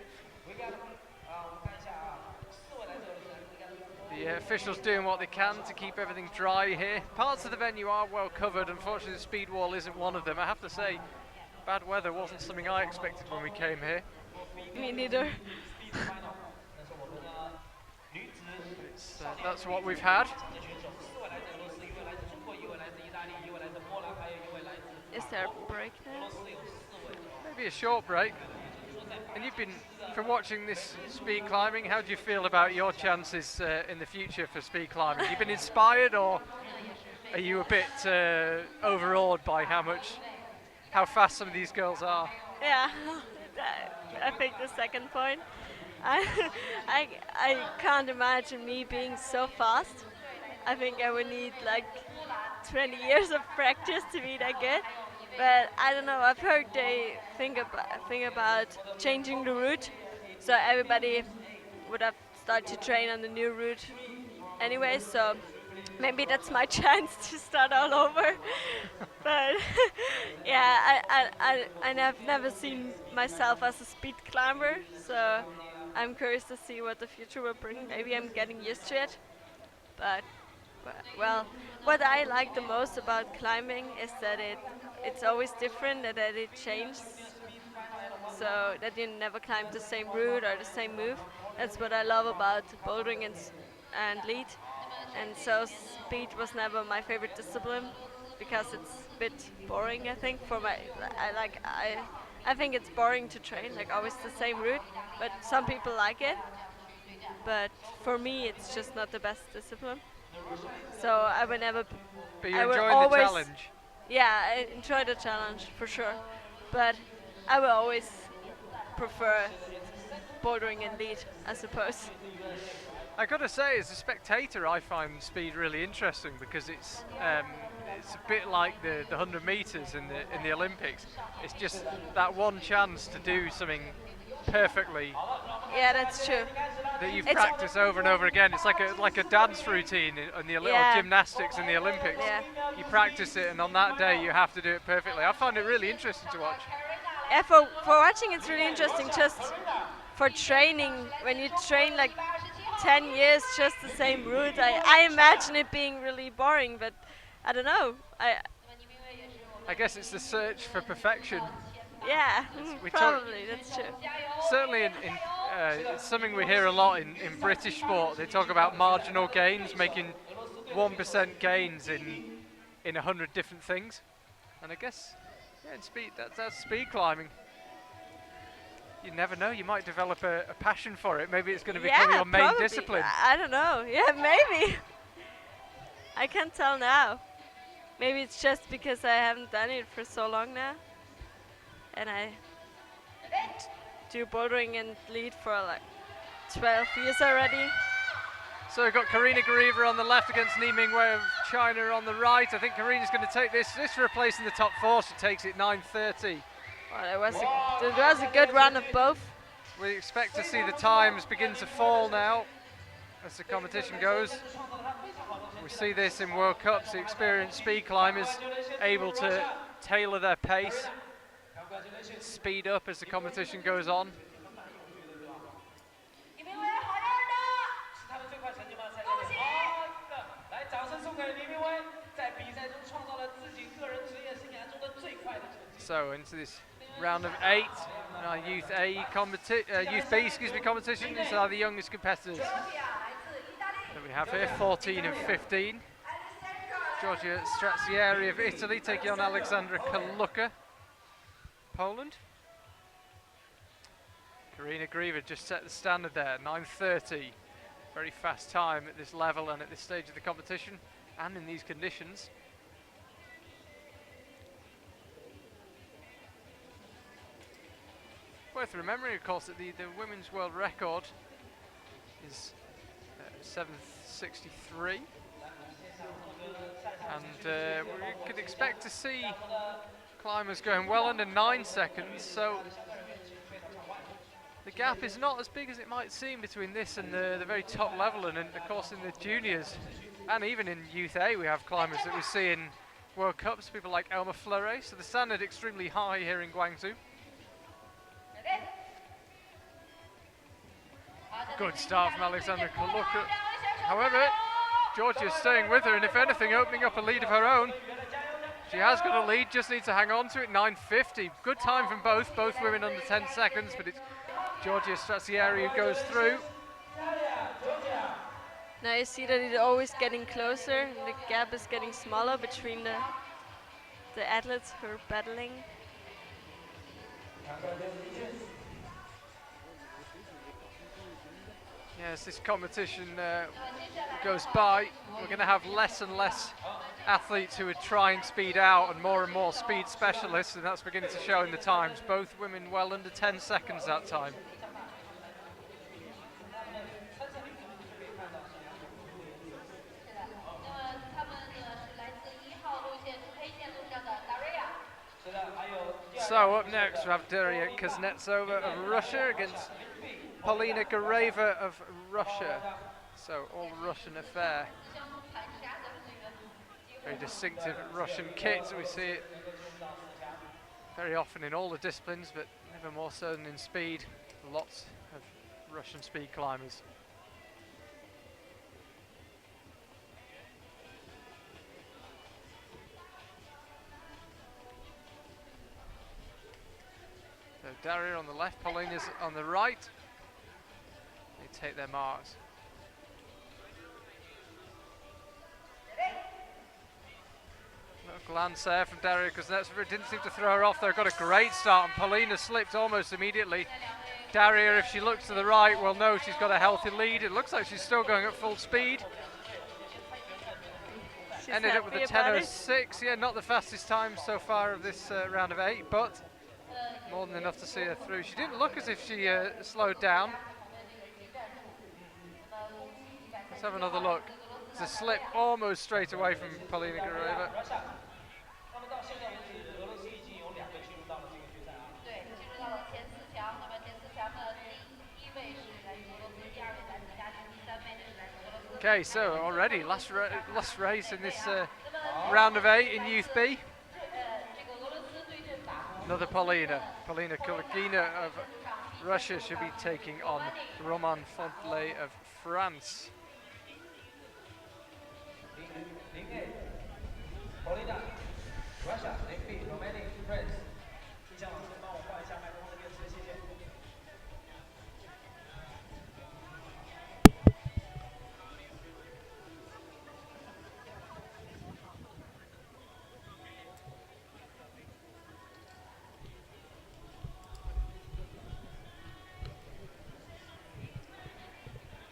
The officials doing what they can to keep everything dry here. Parts of the venue are well covered. Unfortunately, the speed wall isn't one of them. I have to say, bad weather wasn't something I expected when we came here. Me neither. That's what we've had. Is there a break there? Maybe a short break. And you've been, from watching this speed climbing, how do you feel about your chances in the future for speed climbing? Have you been inspired, or are you a bit overawed by how fast some of these girls are? Yeah, I think the second point. I can't imagine me being so fast. I think I would need like 20 years of practice to be that good. But I don't know, I've heard they think about changing the route. So everybody would have started to train on the new route anyway, so maybe that's my chance to start all over. But yeah, I've never seen myself as a speed climber, so I'm curious to see what the future will bring. Maybe I'm getting used to it, but well, what I like the most about climbing is that it's always different and that it changes, so that you never climb the same route or the same move. That's what I love about bouldering and lead. And so speed was never my favorite discipline because it's a bit boring. I think for my I think it's boring to train, like always the same route. But some people like it. But for me, it's just not the best discipline. So I would never. But I you're will enjoying the always, challenge. yeah, I enjoy the challenge for sure. But I will always prefer bouldering and lead, I suppose. I gotta say, as a spectator, I find speed really interesting because it's a bit like the 100 meters in the Olympics. It's just that one chance to do something perfectly Yeah, that's true. that you've It's- practiced over and over again. It's like a dance routine in the Yeah. or gymnastics in the Olympics. Yeah. You practice it, and on that day you have to do it perfectly. I find it really interesting to watch. Yeah, for watching it's really interesting. Just for training, when you train like 10 years just the same route, I imagine it being really boring. But I don't know. I guess it's the search for perfection. Yeah, we talk- probably that's true. Certainly, it's something we hear a lot in British sport. They talk about marginal gains, making 1% gains in 100 different things. And I guess, yeah, in speed, that's speed climbing. You never know, you might develop a passion for it. Maybe it's going to become your main probably. discipline. I don't know. Yeah, maybe. I can't tell now. Maybe it's just because I haven't done it for so long now. And I do bouldering and lead for like 12 years already. So we've got Karina Gariva on the left against Ni Mingwei of China on the right. I think Karina's going to take this for a place in the top 4. She takes it 9:30. Well, that was a good run of both. We expect to see the times begin to fall now as the competition goes. We see this in World Cups, the experienced speed climbers able to tailor their pace, speed up as the competition goes on. 李明威，好样的！是他的最快成绩吗？赛前好的，来，掌声送给李明威，在比赛中创造了自己个人职业生涯中的最快的成绩。 So into this round of 8, our Youth B, competition. These are the youngest competitors that we have here, 14 and 15. Giorgia Strazieri of Italy taking on Alexandra Kaluka, Poland. Karina Gariva just set the standard there, 9:30. Very fast time at this level and at this stage of the competition and in these conditions. Worth remembering, of course, that the women's world record is 7:63. And we could expect to see climbers going well under 9 seconds, so the gap is not as big as it might seem between this and the very top level, and of course in the juniors and even in Youth A we have climbers that we see in World Cups, people like Elma Fleuret, so the standard extremely high here in Guangzhou. Good start from Alexandra Kaluka. However, Georgia's staying with her, and if anything, opening up a lead of her own. She has got a lead, just needs to hang on to it, 9:50. Good time from both women under 10 seconds, but it's Giorgia Strazieri who goes through. Now you see that it's always getting closer, and the gap is getting smaller between the athletes who are battling. Yes, this competition goes by, we're going to have less and less athletes who are trying speed out and more speed specialists, and that's beginning to show in the times. Both women well under 10 seconds that time. So up next we have Daria Kuznetsova of Russia against Polina Gareva of Russia. So all Russian affair. Very distinctive Russian kit. We see it very often in all the disciplines, but never more so than in speed. Lots of Russian speed climbers. So Daria on the left, Paulina's on the right. They take their marks. Glance there from Daria Kuznetsova, didn't seem to throw her off there. Got a great start, and Paulina slipped almost immediately. Daria, if she looks to the right, will know she's got a healthy lead. It looks like she's still going at full speed. She's Ended up with a happy about it. 10:06. Yeah, not the fastest time so far of this round of 8, but more than enough to see her through. She didn't look as if she slowed down. Let's have another look. It's a slip almost straight away from Paulina Gureva. 那么到现在为止，俄罗斯已经有2个进入到了这个决赛啊。对，进入到了前4强。那么前4强的第1位是来自俄罗斯，第2位来自加西，第3位是来自俄罗斯。 Okay, so already last race in this round of 8 in Youth B. Another Paulina Kuligina of Russia should be taking on Roman Fontley of France. Paulina, Russia, Navy, Romania, France。音响老师帮我换一下麦克风的电池，谢谢。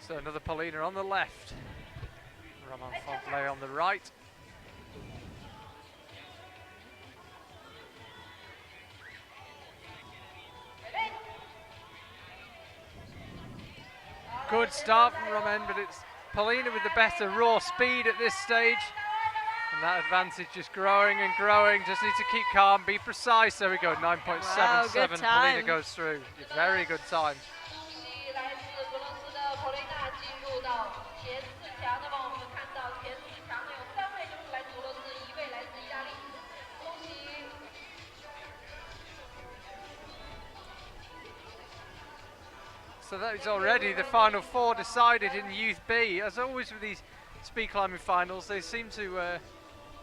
So another Paulina on the left, Roman Fontley on the right. Good start from Roman, but it's Paulina with the better raw speed at this stage. And that advantage just growing and growing. Just need to keep calm, be precise. There we go, 9.77. Wow, good Paulina time. goes through. Very good time. 来自俄罗斯的 Paulina 进入到前4强。那么我们看到前4强呢有3位都是来自俄罗斯，1位来自意大利。恭喜！ So that is already the final 4 decided in Youth B. As always with these speed climbing finals, they seem to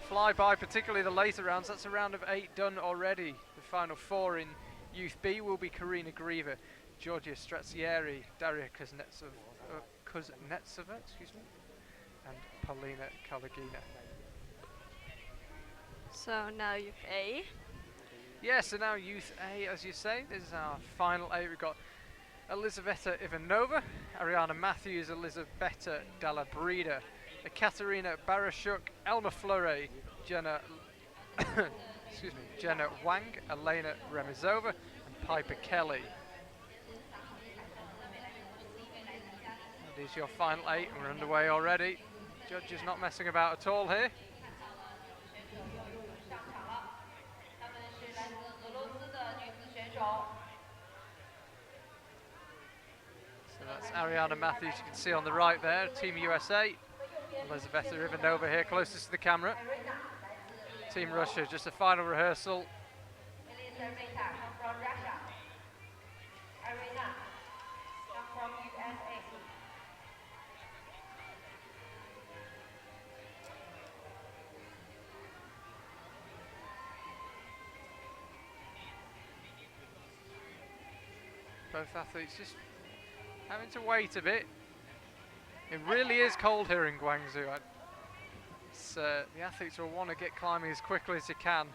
fly by, particularly the later rounds. That's a round of 8 done already. The final 4 in Youth B will be Karina Grieva, Georgia Stratsieri, Daria Kuznetsova, excuse me, and Paulina Kaligina. So now you've A. Yes, so now Youth A, as you say, this is our final 8. We've got Elizaveta Ivanova, Ariana Matthews, Elizaveta Dalla Brida, Ekaterina Barashuk, Elma Fleury, Jenna excuse me, Jenna Wang, Elena Remizova, and Piper Kelly. That is your final 8, and we're underway already. Judges not messing about at all here. So that's Ariana Matthews, you can see on the right there, Team USA. Elizaveta Ivanova here, closest to the camera. Team Russia, just a final rehearsal. Both athletes just having to wait a bit. It really is cold here in Guangzhou. The athletes will want to get climbing as quickly as they can.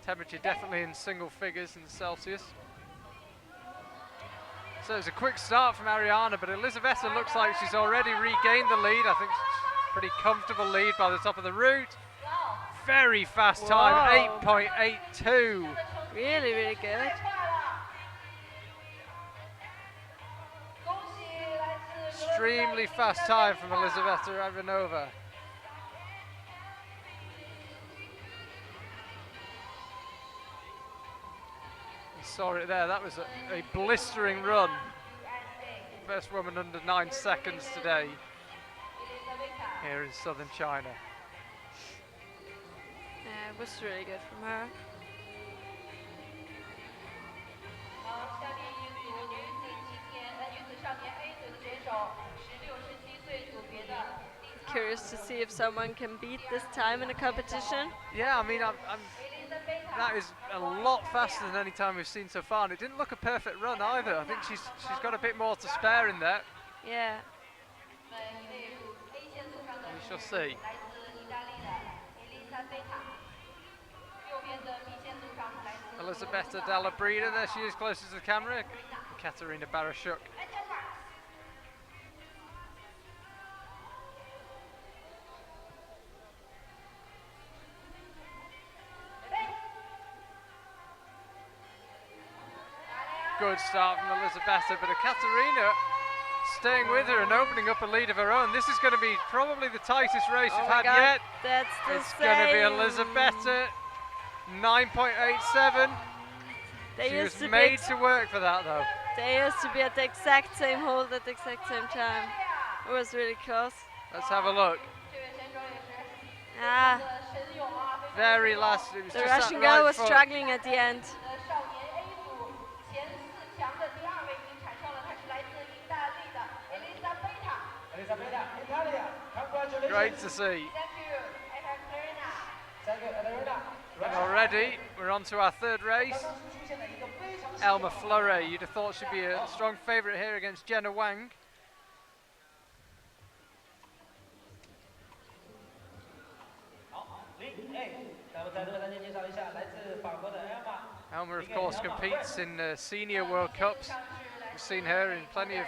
Temperature definitely in single figures in Celsius. So it's a quick start from Ariana, but Elizaveta looks like she's already regained the lead. I think it's a pretty comfortable lead by the top of the route. Very fast time, 8.82. Really, really good. Extremely fast time from Elizaveta Ivanova. You saw it there, that was a blistering run. First woman under 9 seconds today here in southern China. Yeah, it was really good from her. 好，下面一组女子少年 A 组的选手，16、17岁组别的。 Curious to see if someone can beat this time in a competition. Yeah, I mean, that is a lot faster than any time we've seen so far, and it didn't look a perfect run either. I think she's got a bit more to spare in there. Yeah. We shall see. Elisabetta Della Brida, there she is closest to the camera. Katarina Barashuk. Good start from Elisabetta, but Katarina staying with her and opening up a lead of her own. This is going to be probably the tightest race we've had yet. That's the It's going to be Elisabetta, 9.87. She was made to work for that though. They used to be at the exact same hold at the exact same time. It was really close. Let's have a look. Ah, Very last. It was the just Russian that right girl was foot. struggling at the end. Great to see. And already we're on to our third race. Elma Fleury, you'd have thought she'd be a strong favourite here against Jenna Wang. Elma, of course, competes in senior World Cups. We've seen her in plenty of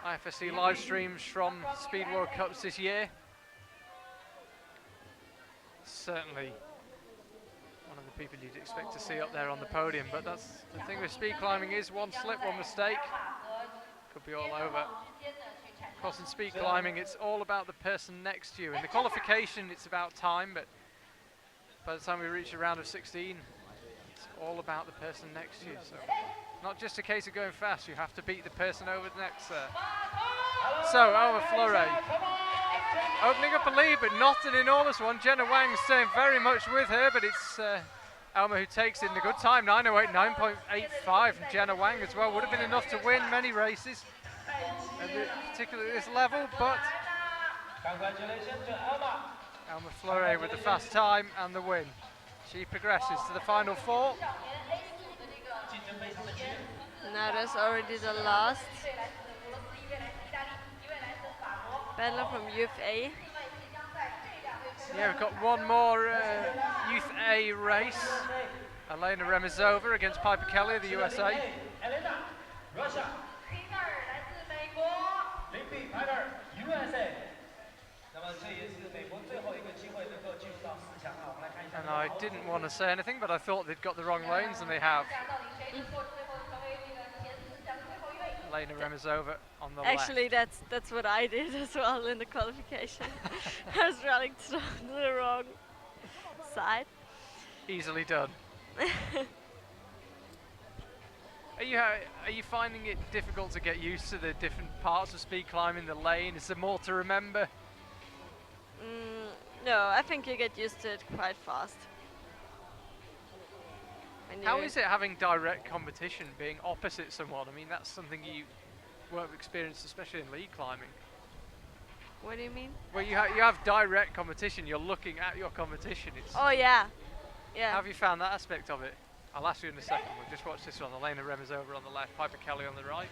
IFSC live streams from Speed World Cups this year. Certainly one of the people you'd expect to see up there on the podium, but that's the thing with speed climbing, is one slip, one mistake, could be all over. Of course, in speed climbing, it's all about the person next to you. In the qualification, it's about time, but by the time we reach a round of 16, it's all about the person next to you. So, not just a case of going fast, you have to beat the person over the next there. So, Elma Fleury opening up a lead, but not an enormous one. Jenna Wang staying very much with her, but it's Elma who takes it in a good time. 9:08, 9.85 from Jenna Wang as well. Would have been enough to win many races, particularly at this level, but Congratulations to Elma. Elma Fleury with the fast time and the win. She progresses to the final four. Now that's already the last battler from Youth A. Yeah, we've got one more Youth A race. Elena Remizova against Piper Kelly of the USA. Elena, Russia. Piper 来自美国。Libby Piper, USA. 那么这也是美国最后一个机会能够进入到4强啊，我们来看一下。 And I didn't want to say anything, but I thought they'd got the wrong lanes, and they have. Elena Remizova on the Actually, that's what I did as well in the qualification. I was running to the wrong side. left. Easily done. Are you finding it difficult to get used to the different parts of speed climbing, the lane? Is there more to remember? No, I think you get used to it quite fast. How is it having direct competition, being opposite someone? I mean, that's something you won't have experienced, especially in lead climbing. What do you mean? Well, you have direct competition. You're looking at your competition. It's Oh yeah, How yeah. have you found that aspect of it? I'll ask you in a second. We'll just watch this one. Elena Remizova on the left, Piper Kelly on the right.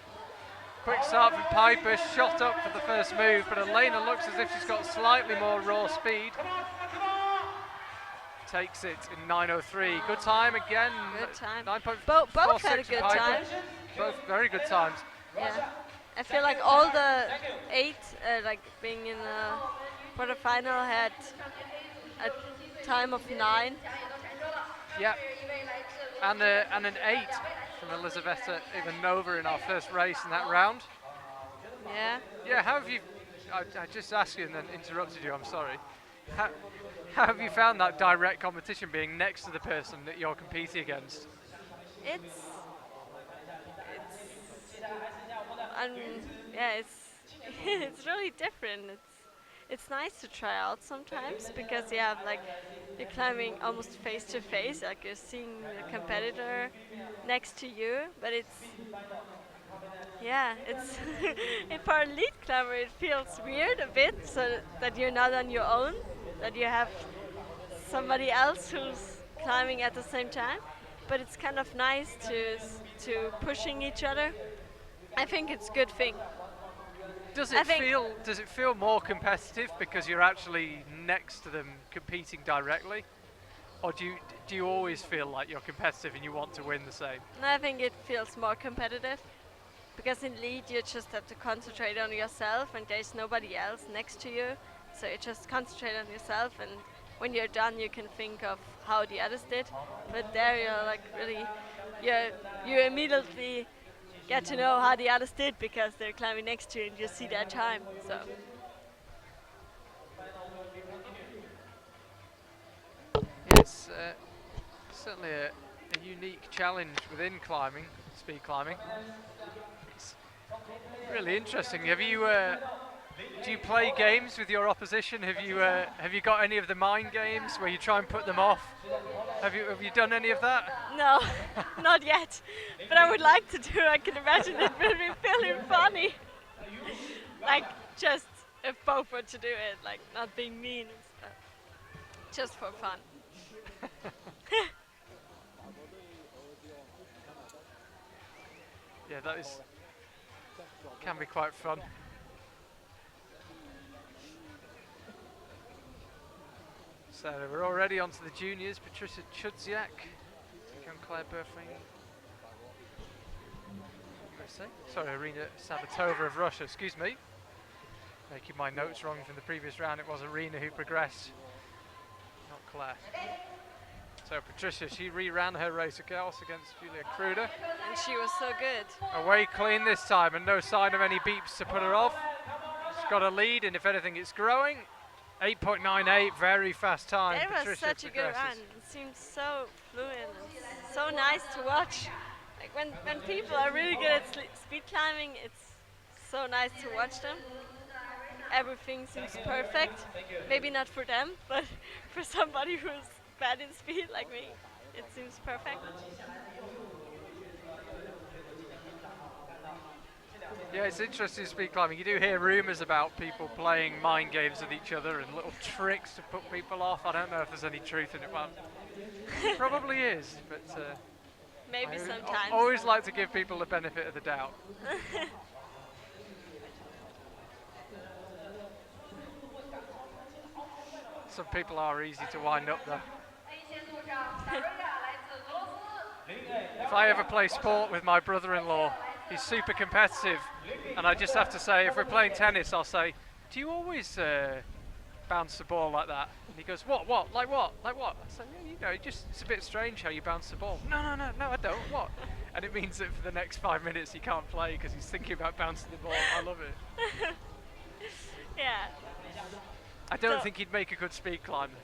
Quick start from Piper, shot up for the first move, but Elena looks as if she's got slightly more raw speed. Takes it in 9:03. Good time again. Good time. 9.46 Both had a for good Piper. time. Both very good times. Yeah. I feel like all the 8, like being in the quarterfinal, had a time of 9. Yeah. And an 8 from Elisabetta Ivanova in our first race in that round. Yeah. Yeah, how have you, I just asked you and then interrupted you, I'm sorry. How have you found that direct competition, being next to the person that you're competing against? It's and yeah, it's really different. It's nice to try out sometimes because you have like you're climbing almost face to face, like you're seeing the competitor next to you, but it's if for a lead climber it feels weird a bit, so that you're not on your own, that you have somebody else who's climbing at the same time. But it's kind of nice to pushing each other. I think it's a good thing. Does I it think- feel more competitive because you're actually next to them competing directly, or do you always feel like you're competitive and you want to win the same? And I think it feels more competitive because in lead you just have to concentrate on yourself and there's nobody else next to you, so you just concentrate on yourself, and when you're done you can think of how the others did. But there you're like really you immediately get to know how the others did because they're climbing next to you and you see their time. So It's certainly a unique challenge within climbing, speed climbing. It's really interesting. Do you play games with your opposition? Have you got any of the mind games where you try and put them off? Have you done any of that? no, not yet. But I would like to do. I can imagine it will be feeling funny. Like just if both were to do it, like not being mean and stuff. Just for fun. Yeah, can be quite fun. So we're already on to the juniors. Patricia Chudziak, taking on Claire Burfing. USA. Sorry, Arina Sabatova of Russia, excuse me. Making my notes wrong from the previous round. It was Arina who progressed, not Claire. So Patricia, she re-ran her race of course against Julia Kruder. And she was so good. Away clean this time and no sign of any beeps to put her off. She's got a lead and if anything it's growing. 8.98, very fast time. It was Patricia such a good run. It seemed so fluent and so nice to watch. Like when people are really good at speed climbing, it's so nice to watch them. Everything seems perfect. Maybe not for them, but for somebody who's bad in speed like me, it seems perfect. Yeah, it's interesting speed climbing. You do hear rumours about people playing mind games with each other and little tricks to put people off. I don't know if there's any truth in it, but probably is. But Maybe I sometimes. always like to give people the benefit of the doubt. Some people are easy to wind up though. If I ever play sport with my brother-in-law, he's super competitive, and I just have to say, if we're playing tennis, I'll say, do you always bounce the ball like that? And he goes, what, like what? I say, yeah, it's a bit strange how you bounce the ball. No, I don't, what? And it means that for the next 5 minutes he can't play because he's thinking about bouncing the ball. I love it. Yeah. I don't think he'd make a good speed climber.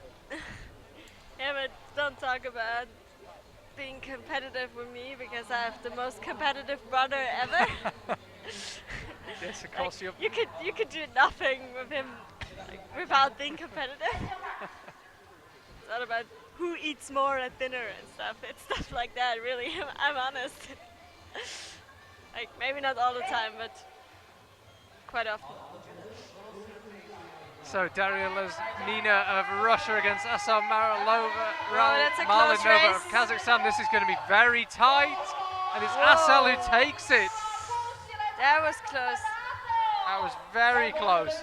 Yeah, but don't talk about being competitive with me because I have the most competitive brother ever. Yes, of course. Like, you could do nothing with him without being competitive. It's not about who eats more at dinner and stuff. It's stuff like that, really. I'm honest. Like, maybe not all the time, but quite often. So Daria Lesnina of Russia against Asal Malinova that's a close of race. Kazakhstan. This is going to be very tight, and it's Asal who takes it. That was close. That was very close.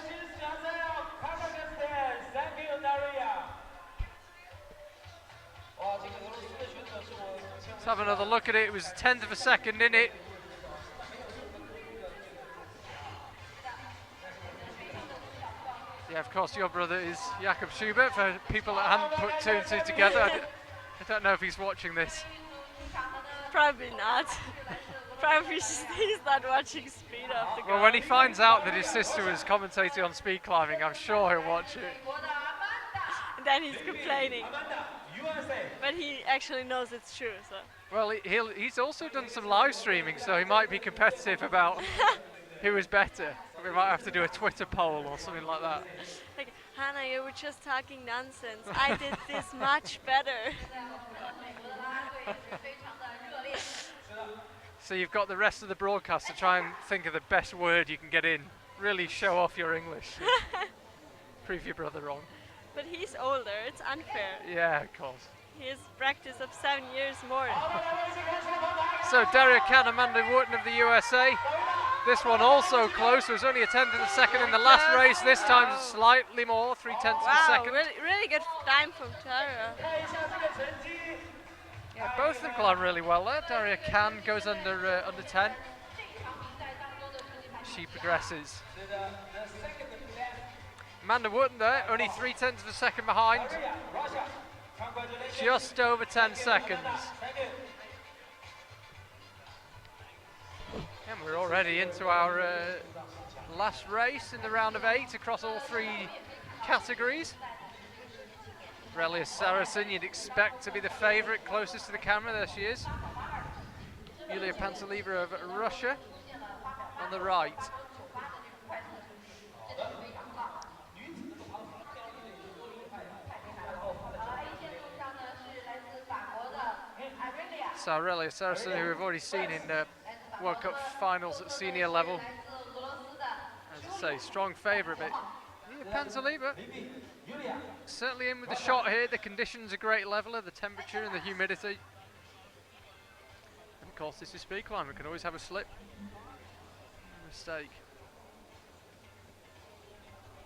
Let's have another look at it. It was a tenth of a second in it. Yeah, of course, your brother is Jakob Schubert, for people that hadn't put two and two together. I don't know if he's watching this. Probably not. Probably he's not watching speed off the ground. Well, when he finds out that his sister was commentating on speed climbing, I'm sure he'll watch it. And then he's complaining. But he actually knows it's true, so. Well, he's also done some live streaming, so he might be competitive about who is better. We might have to do a Twitter poll or something like that. Like, Hannah, you were just talking nonsense. I did this much better. So you've got the rest of the broadcast to try and think of the best word you can get in. Really show off your English. Prove your brother wrong. But he's older, it's unfair. Yeah, of course. He has practice of 7 years more. So Daria Khan, Amanda Wharton of the USA. This one also close. It was only a tenth of a second in the last race. This time slightly more, 3/10 of a Wow, second. really good time from Tara. Yeah, both of them climb really well there. Daria Khan goes under 10. She progresses. Amanda Wharton there, only 3/10 of a second behind. Just over 10 seconds. And we're already into our last race in the round of 8 across all 3 categories. Aurelia Saracen, you'd expect to be the favourite, closest to the camera. There she is. Yulia Pantsaliva of Russia on the right. So Aurelia Saracen, who we've already seen in World Cup finals at senior level. As I say, strong favourite, but Pantsaliva certainly in with the shot here. The conditions are great leveler, the temperature and the humidity. And of course this is speed climb, we can always have a slip. A mistake.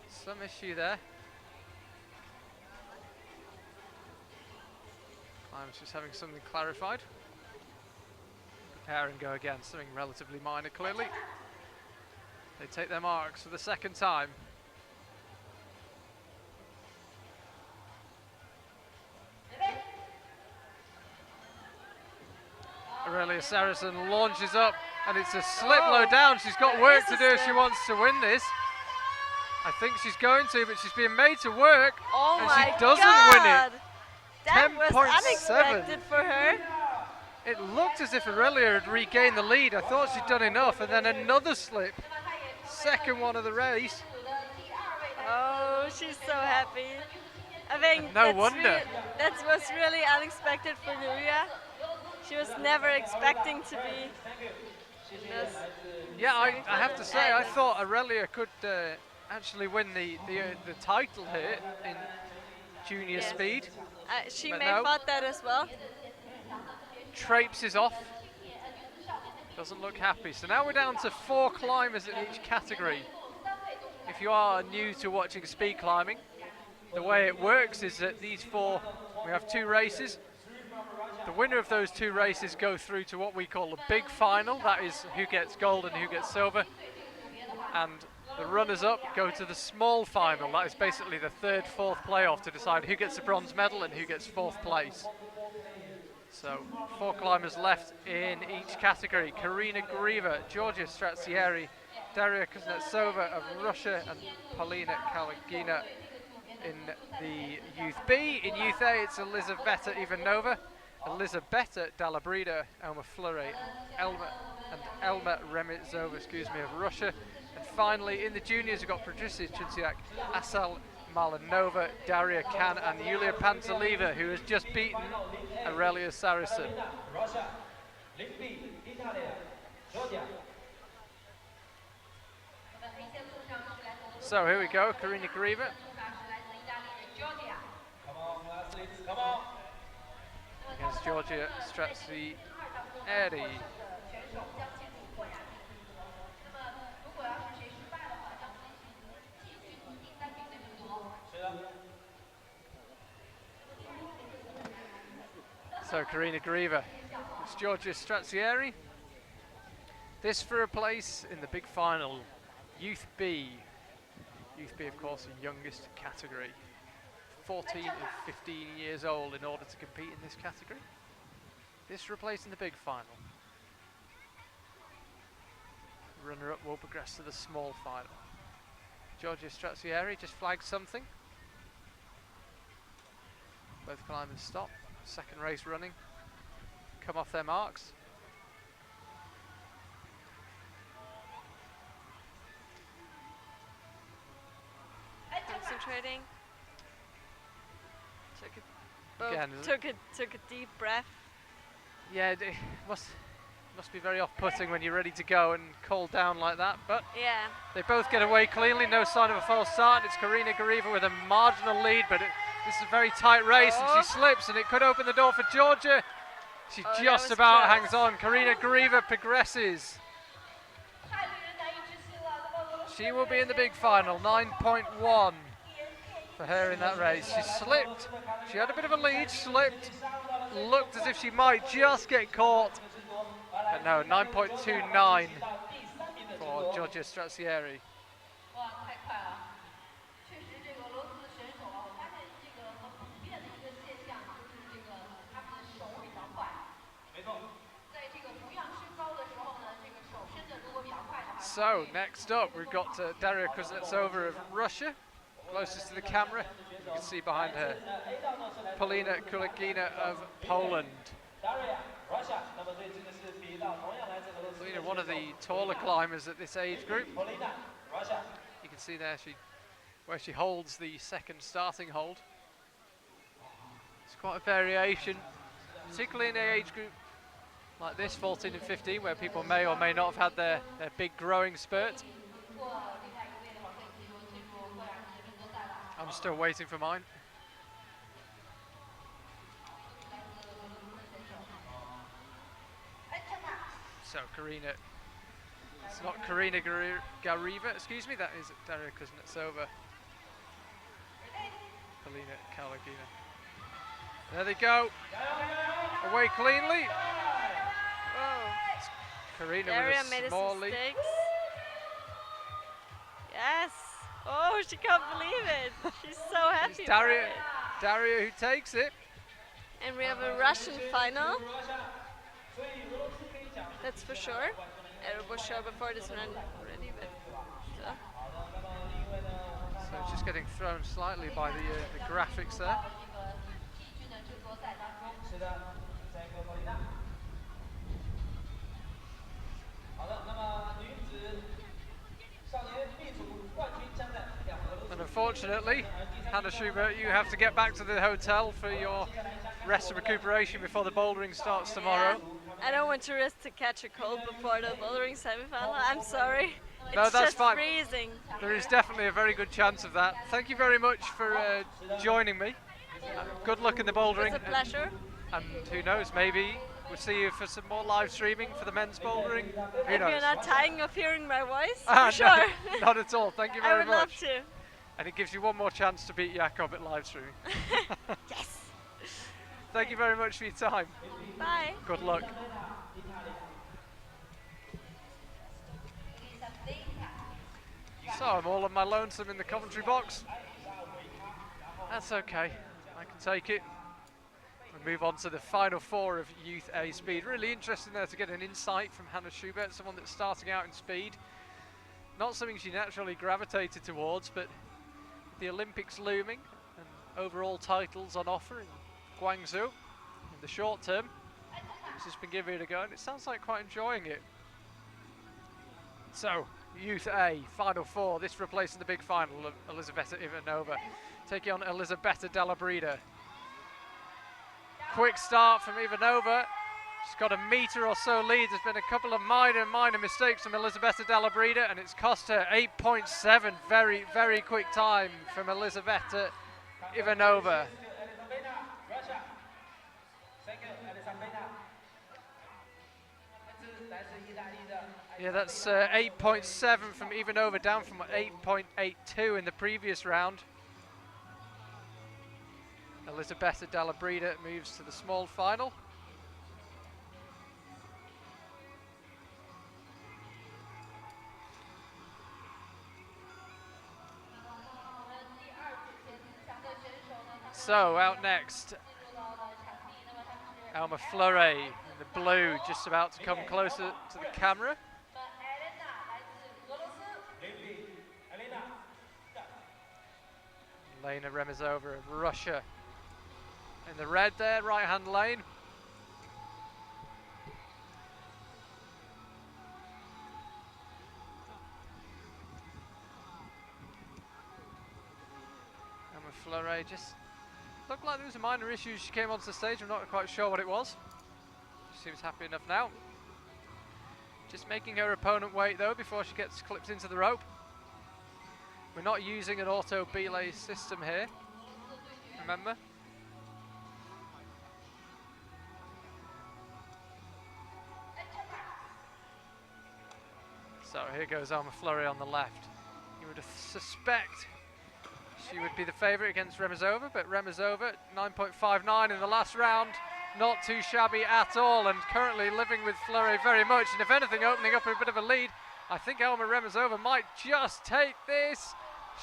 Some issue there. Climb's just having something clarified. Prepare and go again, something relatively minor clearly. They take their marks for the second time. Aurelia Saracen launches up and it's a slip low down. She's got work to do if she wants to win this. I think she's going to, but she's being made to work and she doesn't win it. That was unexpected for her. It looked as if Aurelia had regained the lead. I thought she'd done enough, and then another slip. Second one of the race. Oh, she's so happy. I think no wonder. That was really unexpected for Yulia. She was never expecting to be this. Yeah, I have to say, I thought Aurelia could actually win the title here in junior speed. She may have thought that as well. Traipses off. Doesn't look happy. So now we're down to 4 climbers in each category. If you are new to watching speed climbing, the way it works is that these 4, we have 2 races. The winner of those 2 races go through to what we call the big final. That is who gets gold and who gets silver. And the runners-up go to the small final. That is basically the 3rd, 4th playoff to decide who gets the bronze medal and who gets 4th place. So 4 climbers left in each category. Karina Grieva, Georgia Stratsieri, Daria Kuznetsova of Russia, and Polina Kalagina in the Youth B. In Youth A, it's Elizaveta Ivanova, Elizabeta Dalabrida, Elma Fleury, Elma Remizova, of Russia. And finally, in the juniors, we've got Patricia Chunsiak, Asal Malanova, Daria Khan, and Yulia Pantsaliva, who has just beaten Aurelia Saracen. So here we go, Karina Grieva. Against Georgia Stratsieri. So Karina Grieva, it's Georgia Stratsieri. This for a place in the big final, Youth B. Youth B, of course, the youngest category. 14 and 15 years old in order to compete in this category. This for a place in the big final. Runner-up will progress to the small final. Georgia Stratsieri just flagged something. Both climbers stop. Second race running, come off their marks. concentrating. Again, Took a deep breath. yeah, it must be very off-putting when you're ready to go and cooled down like that, but Yeah. they both get away cleanly, no sign of a false start. It's Karina Gariva with a marginal lead, but this is a very tight race, and she slips, and it could open the door for Georgia. She just about hangs on. Karina Gariva progresses. She will be in the big final, 9.1 for her in that race. She slipped. She had a bit of a lead, slipped, looked as if she might just get caught. But no, 9.29 for Giorgia Strazieri. 哇，太快了！确实，这个俄罗斯选手啊，我发现这个很普遍的一个现象就是这个他们的手比较快。没错。在这个同样身高的时候呢，这个手伸的如果比较快的话。So next up, we've got Daria Kuznetsova of Russia, closest to the camera. You can see behind her Polina Kulikina of Poland. Polina, one of the taller climbers at this age group. You can see there where she holds the second starting hold. It's quite a variation, particularly in an age group like this, 14 and 15, where people may or may not have had their big growing spurt. I'm still waiting for mine. So Karina, it's not Karina Gariva, excuse me, that is Daria Kuznetsova. Polina Kalagina. There they go, away cleanly. Whoa. Karina Daria with made a a small lead. mistake. Yes. Oh, she can't believe it. She's so happy. It's Daria who takes it. And we have a Russian final. That's for sure. It was sure before this one already, but so it's just getting thrown slightly by the graphics there. And unfortunately, Hannah Schubert, you have to get back to the hotel for your rest and recuperation before the bouldering starts tomorrow. Yeah, I don't want to risk to catch a cold before the bouldering semi-final. I'm sorry. It's No, that's just fine. freezing. There is definitely a very good chance of that. Thank you very much for joining me. Good luck in the bouldering. It's a pleasure. And who knows, maybe we'll see you for some more live streaming for the men's bouldering. Who If knows? you're not tiring of hearing my voice, No, for sure. not at all. Thank you I very would much. love to. And it gives you one more chance to beat Jakob at live streaming. Yes. Thank you very much for your time. Bye. Good luck. So I'm all on my lonesome in the commentary box. That's okay. I can take it. We move on to the final four of Youth A Speed. Really interesting there to get an insight from Hannah Schubert, someone that's starting out in speed. Not something she naturally gravitated towards, but the Olympics looming and overall titles on offer in Guangzhou in the short term, she's just been giving it a go and it sounds like quite enjoying it. So, Youth A, final four, this replacing the big final of Elizaveta Ivanova, taking on Elizabeta Della Brida. Quick start from Ivanova. She's got a metre or so lead. There's been a couple of minor mistakes from Elizabeta Della Brida, and it's cost her 8.7. Very, very quick time from Elizabeta Ivanova. Yeah, that's 8.7 from Ivanova, down from 8.82 in the previous round. Elizabeta Della Brida moves to the small final. So out next, Alma Fleury in the blue, just about to come closer to the camera. Lena Remizova of Russia in the red there, right-hand lane. Fleuret just looked like there was a minor issue. She came onto the stage. I'm not quite sure what it was. She seems happy enough now. Just making her opponent wait though before she gets clipped into the rope. We're not using an auto belay system here, remember? So here goes Alma Fleury on the left. You would suspect she would be the favourite against Remizova, but Remizova 9.59 in the last round. Not too shabby at all, and currently living with Fleury very much, and if anything opening up a bit of a lead. I think Alma Remizova might just take this.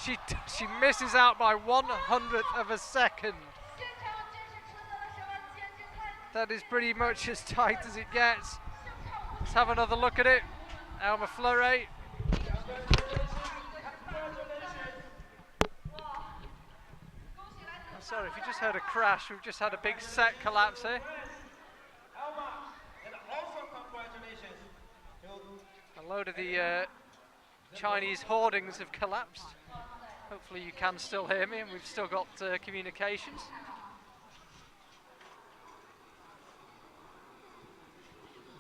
She misses out by 1/100th of a second. That is pretty much as tight as it gets. Let's have another look at it. Alma Fleury. I'm sorry if you just heard a crash, we've just had a big set collapse here. A load of the Chinese hoardings have collapsed. Hopefully you can still hear me and we've still got communications.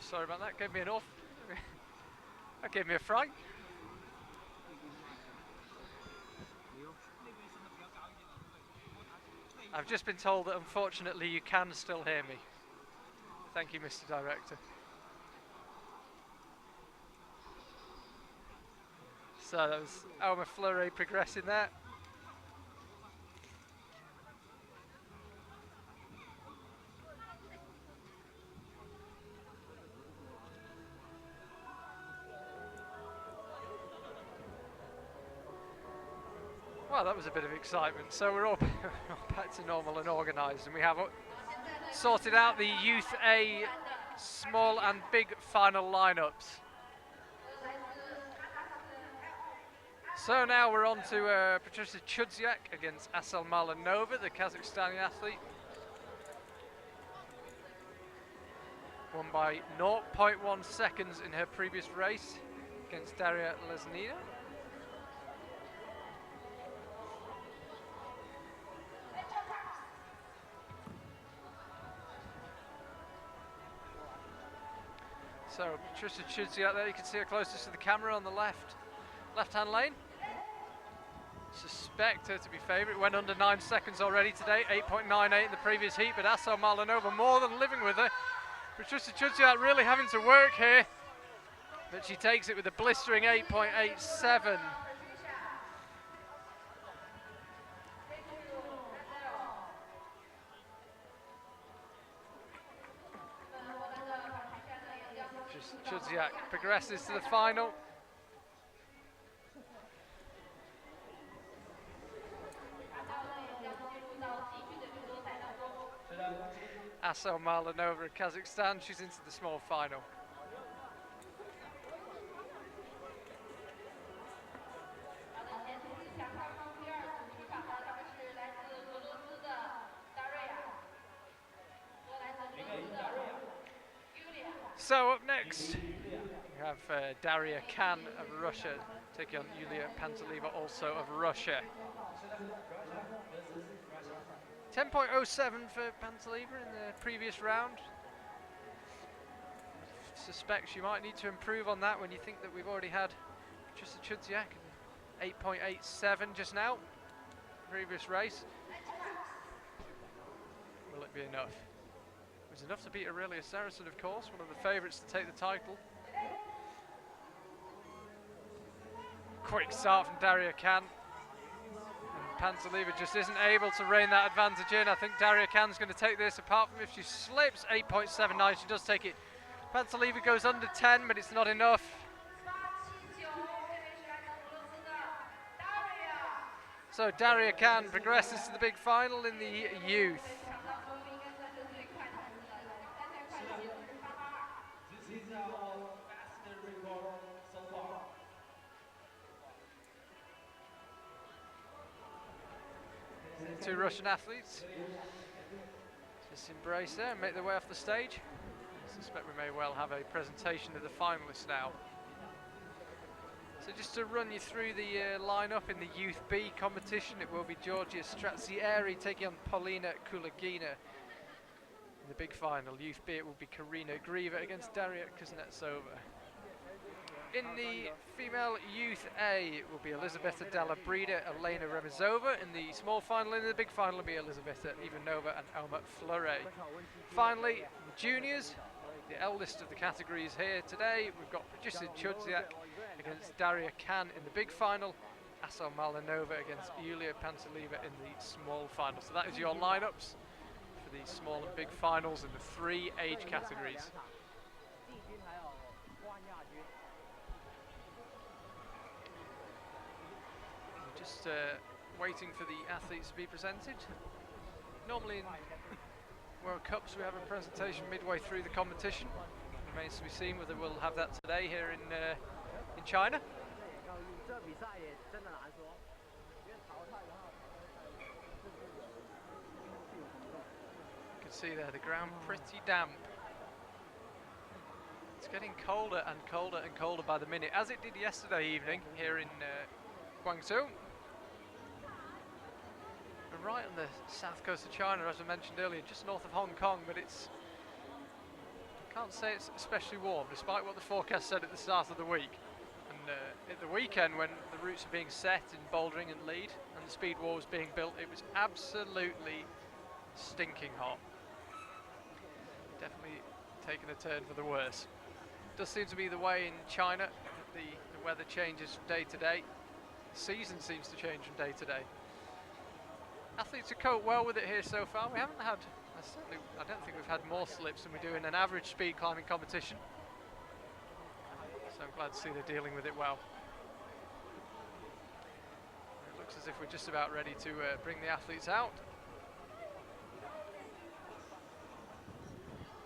Sorry about that, gave me an off. That gave me a fright. I've just been told that unfortunately you can still hear me. Thank you, Mr. Director. So that was Alma Fleury progressing there. Well, that was a bit of excitement. So we're all back to normal and organised, and we have sorted out the Youth A small and big final lineups. So now we're on to Patricia Chudziak against Asel Malanova, the Kazakhstani athlete. Won by 0.1 seconds in her previous race against Daria Lesnina. So Patricia Chudziak there, you can see her closest to the camera on the left-hand lane. Suspect her to be favourite. Went under 9 seconds already today, 8.98 in the previous heat, but Asel Malanova more than living with her. Patricia Chudziak really having to work here, but she takes it with a blistering 8.87. Chudziak progresses to the final. Asel Malanova of Kazakhstan, she's into the small final. So up next, we have Daria Khan of Russia taking on Yulia Panteleva, also of Russia. 10.07 for Panteleva in the previous round. Suspect she might need to improve on that when you think that we've already had Patricia Chudziak 8.87 just now, previous race. Will it be enough? It was enough to beat Aurelia Saracen, of course, one of the favourites to take the title. Quick start from Daria Khan. And Panteleva just isn't able to rein that advantage in. I think Daria Khan's going to take this, apart from if she slips 8.79, she does take it. Panteleva goes under 10, but it's not enough. So Daria Khan progresses to the big final in the youth. Two Russian athletes just embrace there and make their way off the stage. I suspect we may well have a presentation of the finalists now. So just to run you through the lineup in the Youth B competition, it will be Georgia Strazieri taking on Polina Kulagina. In the big final, Youth B, it will be Karina Grieva against Daria Kuznetsova. In the female Youth A, it will be Elisabetta Della Brida, Elena Remizova. In the small final, in the big final, it will be Elisabetta Ivanova and Elma Fleury. Finally, the juniors, the eldest of the categories here today, we've got Patricia Chudziak against Daria Kan in the big final, Asal Malinova against Yulia Pantelieva in the small final. So that is your lineups for the small and big finals in the 3 age categories. Just waiting for the athletes to be presented. Normally in World Cups we have a presentation midway through the competition. Remains to be seen whether we'll have that today here in China. You can see there the ground pretty damp. It's getting colder and colder and colder by the minute, as it did yesterday evening here in Guangzhou. We're right on the south coast of China, as I mentioned earlier, just north of Hong Kong, but it's, I can't say it's especially warm, despite what the forecast said at the start of the week. And at the weekend, when the routes were being set in Bouldering and Lead, and the speed wall was being built, it was absolutely stinking hot. Definitely taken a turn for the worse. Does seem to be the way in China, that the weather changes from day to day. The season seems to change from day to day. Athletes have coped well with it here so far. We haven't had, I don't think we've had more slips than we do in an average speed climbing competition. So I'm glad to see they're dealing with it well. It looks as if we're just about ready to bring the athletes out.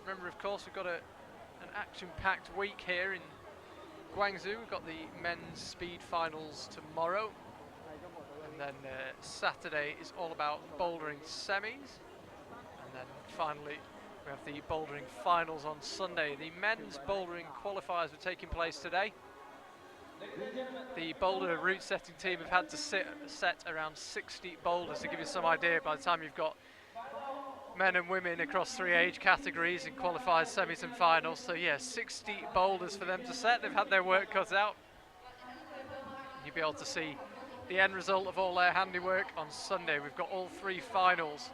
Remember, of course, we've got an action-packed week here in Guangzhou. We've got the men's speed finals tomorrow. And then Saturday is all about bouldering semis, and then finally we have the bouldering finals on Sunday. The men's bouldering qualifiers are taking place today. The boulder route setting team have had to set around 60 boulders to give you some idea by the time you've got men and women across 3 age categories in qualifiers, semis and finals. So yeah, 60 boulders for them to set. They've had their work cut out. You'll be able to see the end result of all their handiwork on Sunday. We've got all 3 finals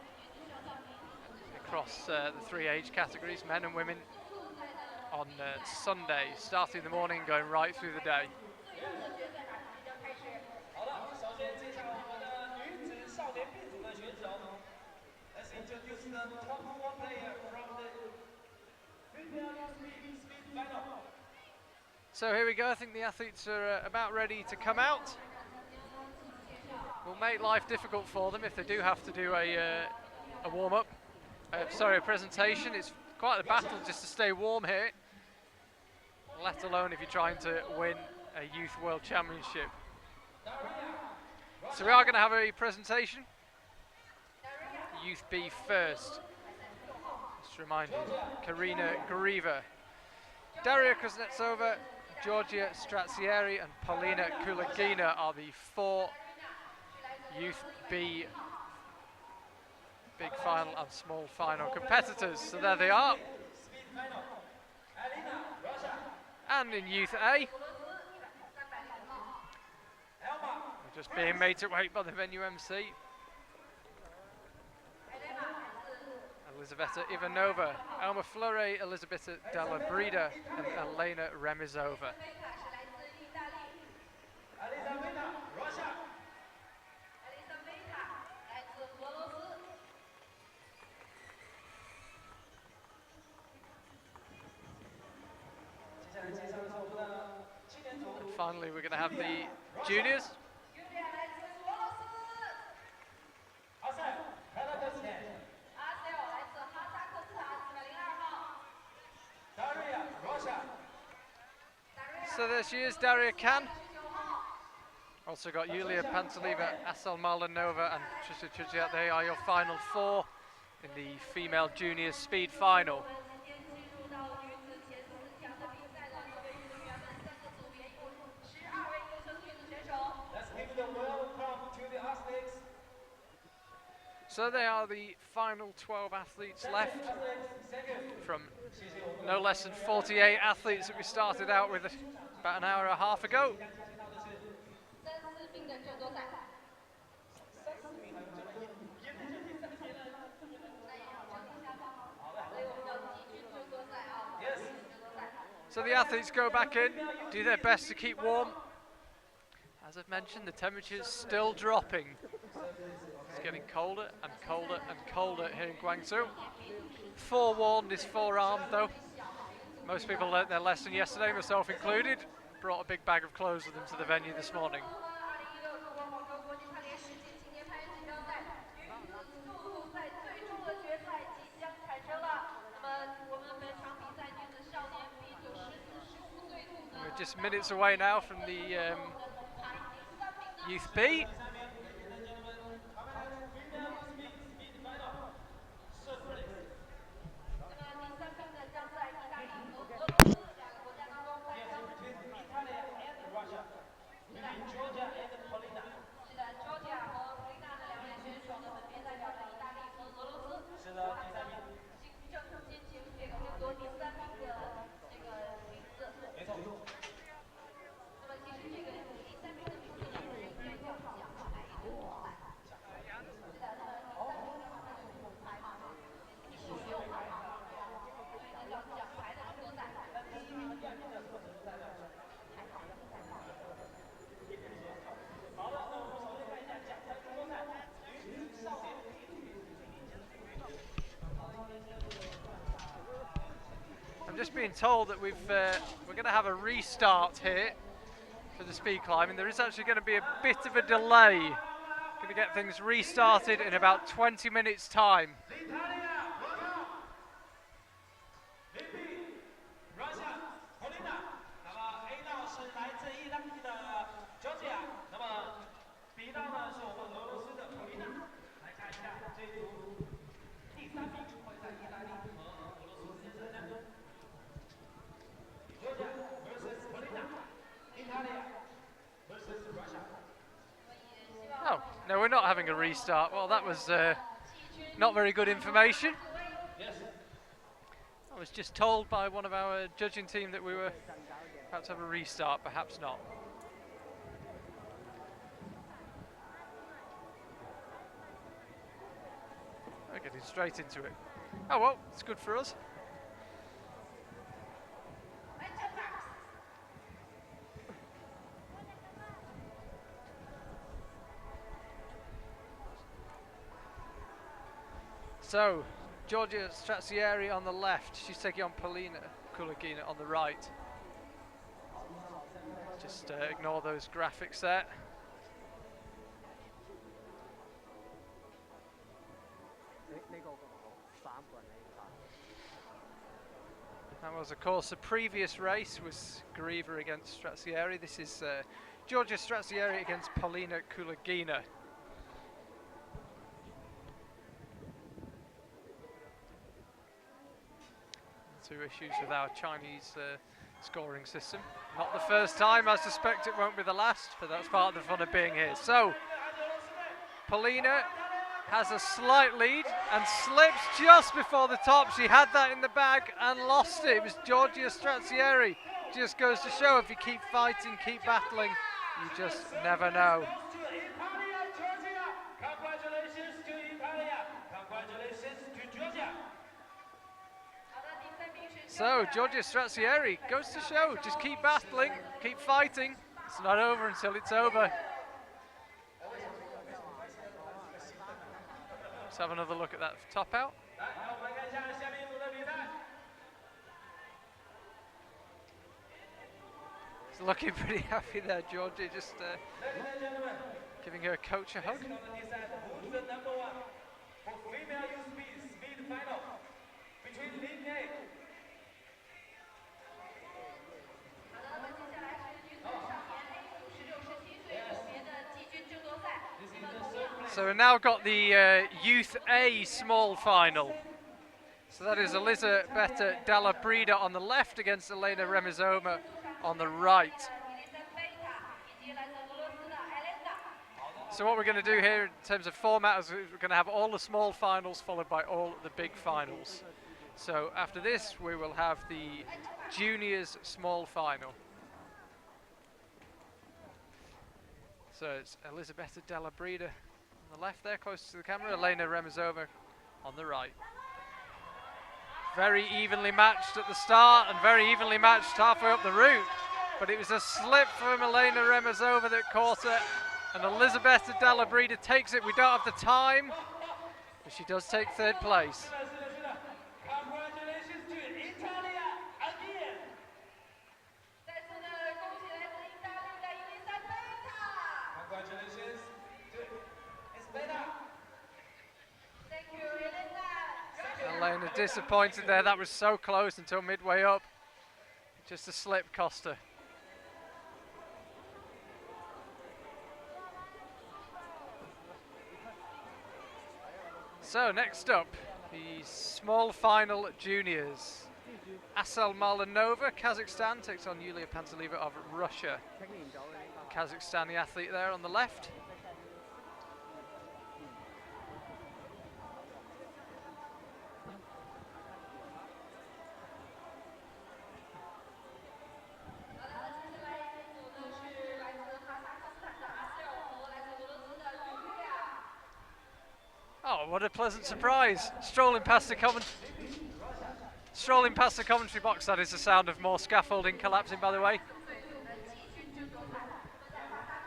across the 3 age categories, men and women, on Sunday, starting in the morning, going right through the day. So here we go. I think the athletes are about ready to come out. Will make life difficult for them if they do have to do a warm-up. Sorry, a presentation. It's quite a battle just to stay warm here, let alone if you're trying to win a Youth World Championship. So we are going to have a presentation. Youth B first. Just to remind you, Karina Grieva, Daria Kuznetsova, Georgia Strazieri and Polina Kulagina are the 4 Youth B big final and small final competitors. So there they are. And in Youth A, we're just being made to wait by the venue MC. Elisabetta Ivanova, Elma Fleury, Elisabetta Della Brida and Elena Remizova. And finally we're going to have the juniors. So there she is, Daria Kan. Also got Yulia Pantelieva, Asal Malinova and Patricia Chudziak. They are your final 4 in the female juniors speed final. So they are the final 12 athletes left from no less than 48 athletes that we started out with about an hour and a half ago. So the athletes go back in, do their best to keep warm. As I've mentioned, the temperature's still dropping. It's getting colder and colder and colder here in Guangzhou. Forewarned is forearmed though. Most people learnt their lesson yesterday, myself included. Brought a big bag of clothes with them to the venue this morning. We're just minutes away now from the Youth B. I'm just being told that we're going to have a restart here for the speed climbing. There is actually going to be a bit of a delay. Going to get things restarted in about 20 minutes time. Oh, no, we're not having a restart. Well, that was not very good information. I was just told by one of our judging team that we were about to have a restart, perhaps not. We're getting straight into it. Oh well, it's good for us. So, Georgia Strazieri on the left. She's taking on Polina Kulagina on the right. Just ignore those graphics there. That was, of course, the previous race was Griever against Strazieri. This is Georgia Strazieri against Polina Kulagina. Two issues with our Chinese scoring system. Not the first time, I suspect it won't be the last, but that's part of the fun of being here. So, Polina has a slight lead and slips just before the top. She had that in the bag and lost it. It was Georgia Strazieri. Just goes to show if you keep fighting, keep battling, you just never know. So, Georgia Strazieri goes to show, just keep battling, keep fighting. It's not over until it's over. Let's have another look at that top out. She's looking pretty happy there, Georgia, just giving her coach a hug. So we've now got the Youth A small final. So that is Elizabetta Dalla Brida on the left against Elena Remizoma on the right. So what we're going to do here in terms of format is we're going to have all the small finals followed by all the big finals. So after this we will have the juniors small final. So it's Elisabetta Della Breda on the left there, close to the camera, Elena Remezova on the right. Very evenly matched at the start and very evenly matched halfway up the route. But it was a slip from Elena Remezova that caught her, and Elisabetta Della Breda takes it. We don't have the time, but she does take third place. Congratulations to Italy again. 再次的恭喜来自意大利的Elisabetta. Congratulations to Elisabetta. Thank you, Elena. Elena disappointed there. That was so close until midway up. Just a slip cost her. So next up, the small final juniors. Asel Malanova, Kazakhstan, takes on Yulia Panteleva of Russia. Kazakhstani athlete there on the left. Oh, what a pleasant surprise. Strolling past the commentary box. That is the sound of more scaffolding collapsing, by the way.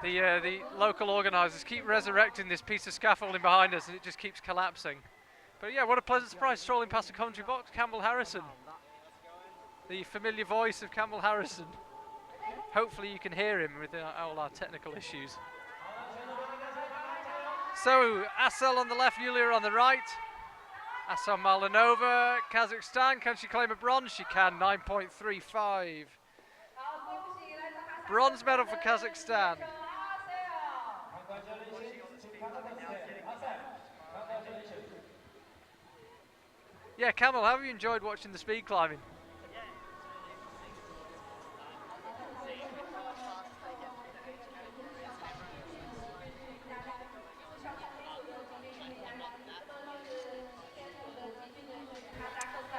The local organisers keep resurrecting this piece of scaffolding behind us and it just keeps collapsing. But yeah, what a pleasant surprise. Strolling past the commentary box, Campbell Harrison. The familiar voice of Campbell Harrison. Hopefully you can hear him with all our technical issues. So, Asel on the left, Yulia on the right. Asel Malanova, Kazakhstan. Can she claim a bronze? She can, 9.35. Bronze medal for Kazakhstan. Yeah, Camel, how have you enjoyed watching the speed climbing?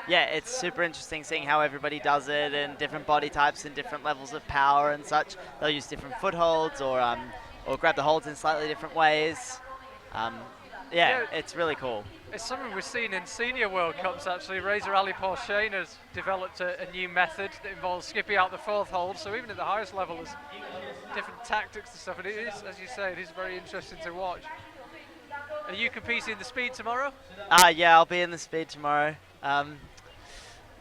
Yeah, it's super interesting seeing how everybody does it and different body types and different levels of power and such. They'll use different footholds or grab the holds in slightly different ways. Yeah, it's really cool. It's something we've seen in senior World Cups actually. Razor Ali Porchain has developed a new method that involves skipping out the fourth hold, so even at the highest level there's different tactics and stuff, and it is, as you say, it is very interesting to watch. Are you competing in the speed tomorrow? Yeah, I'll be in the speed tomorrow.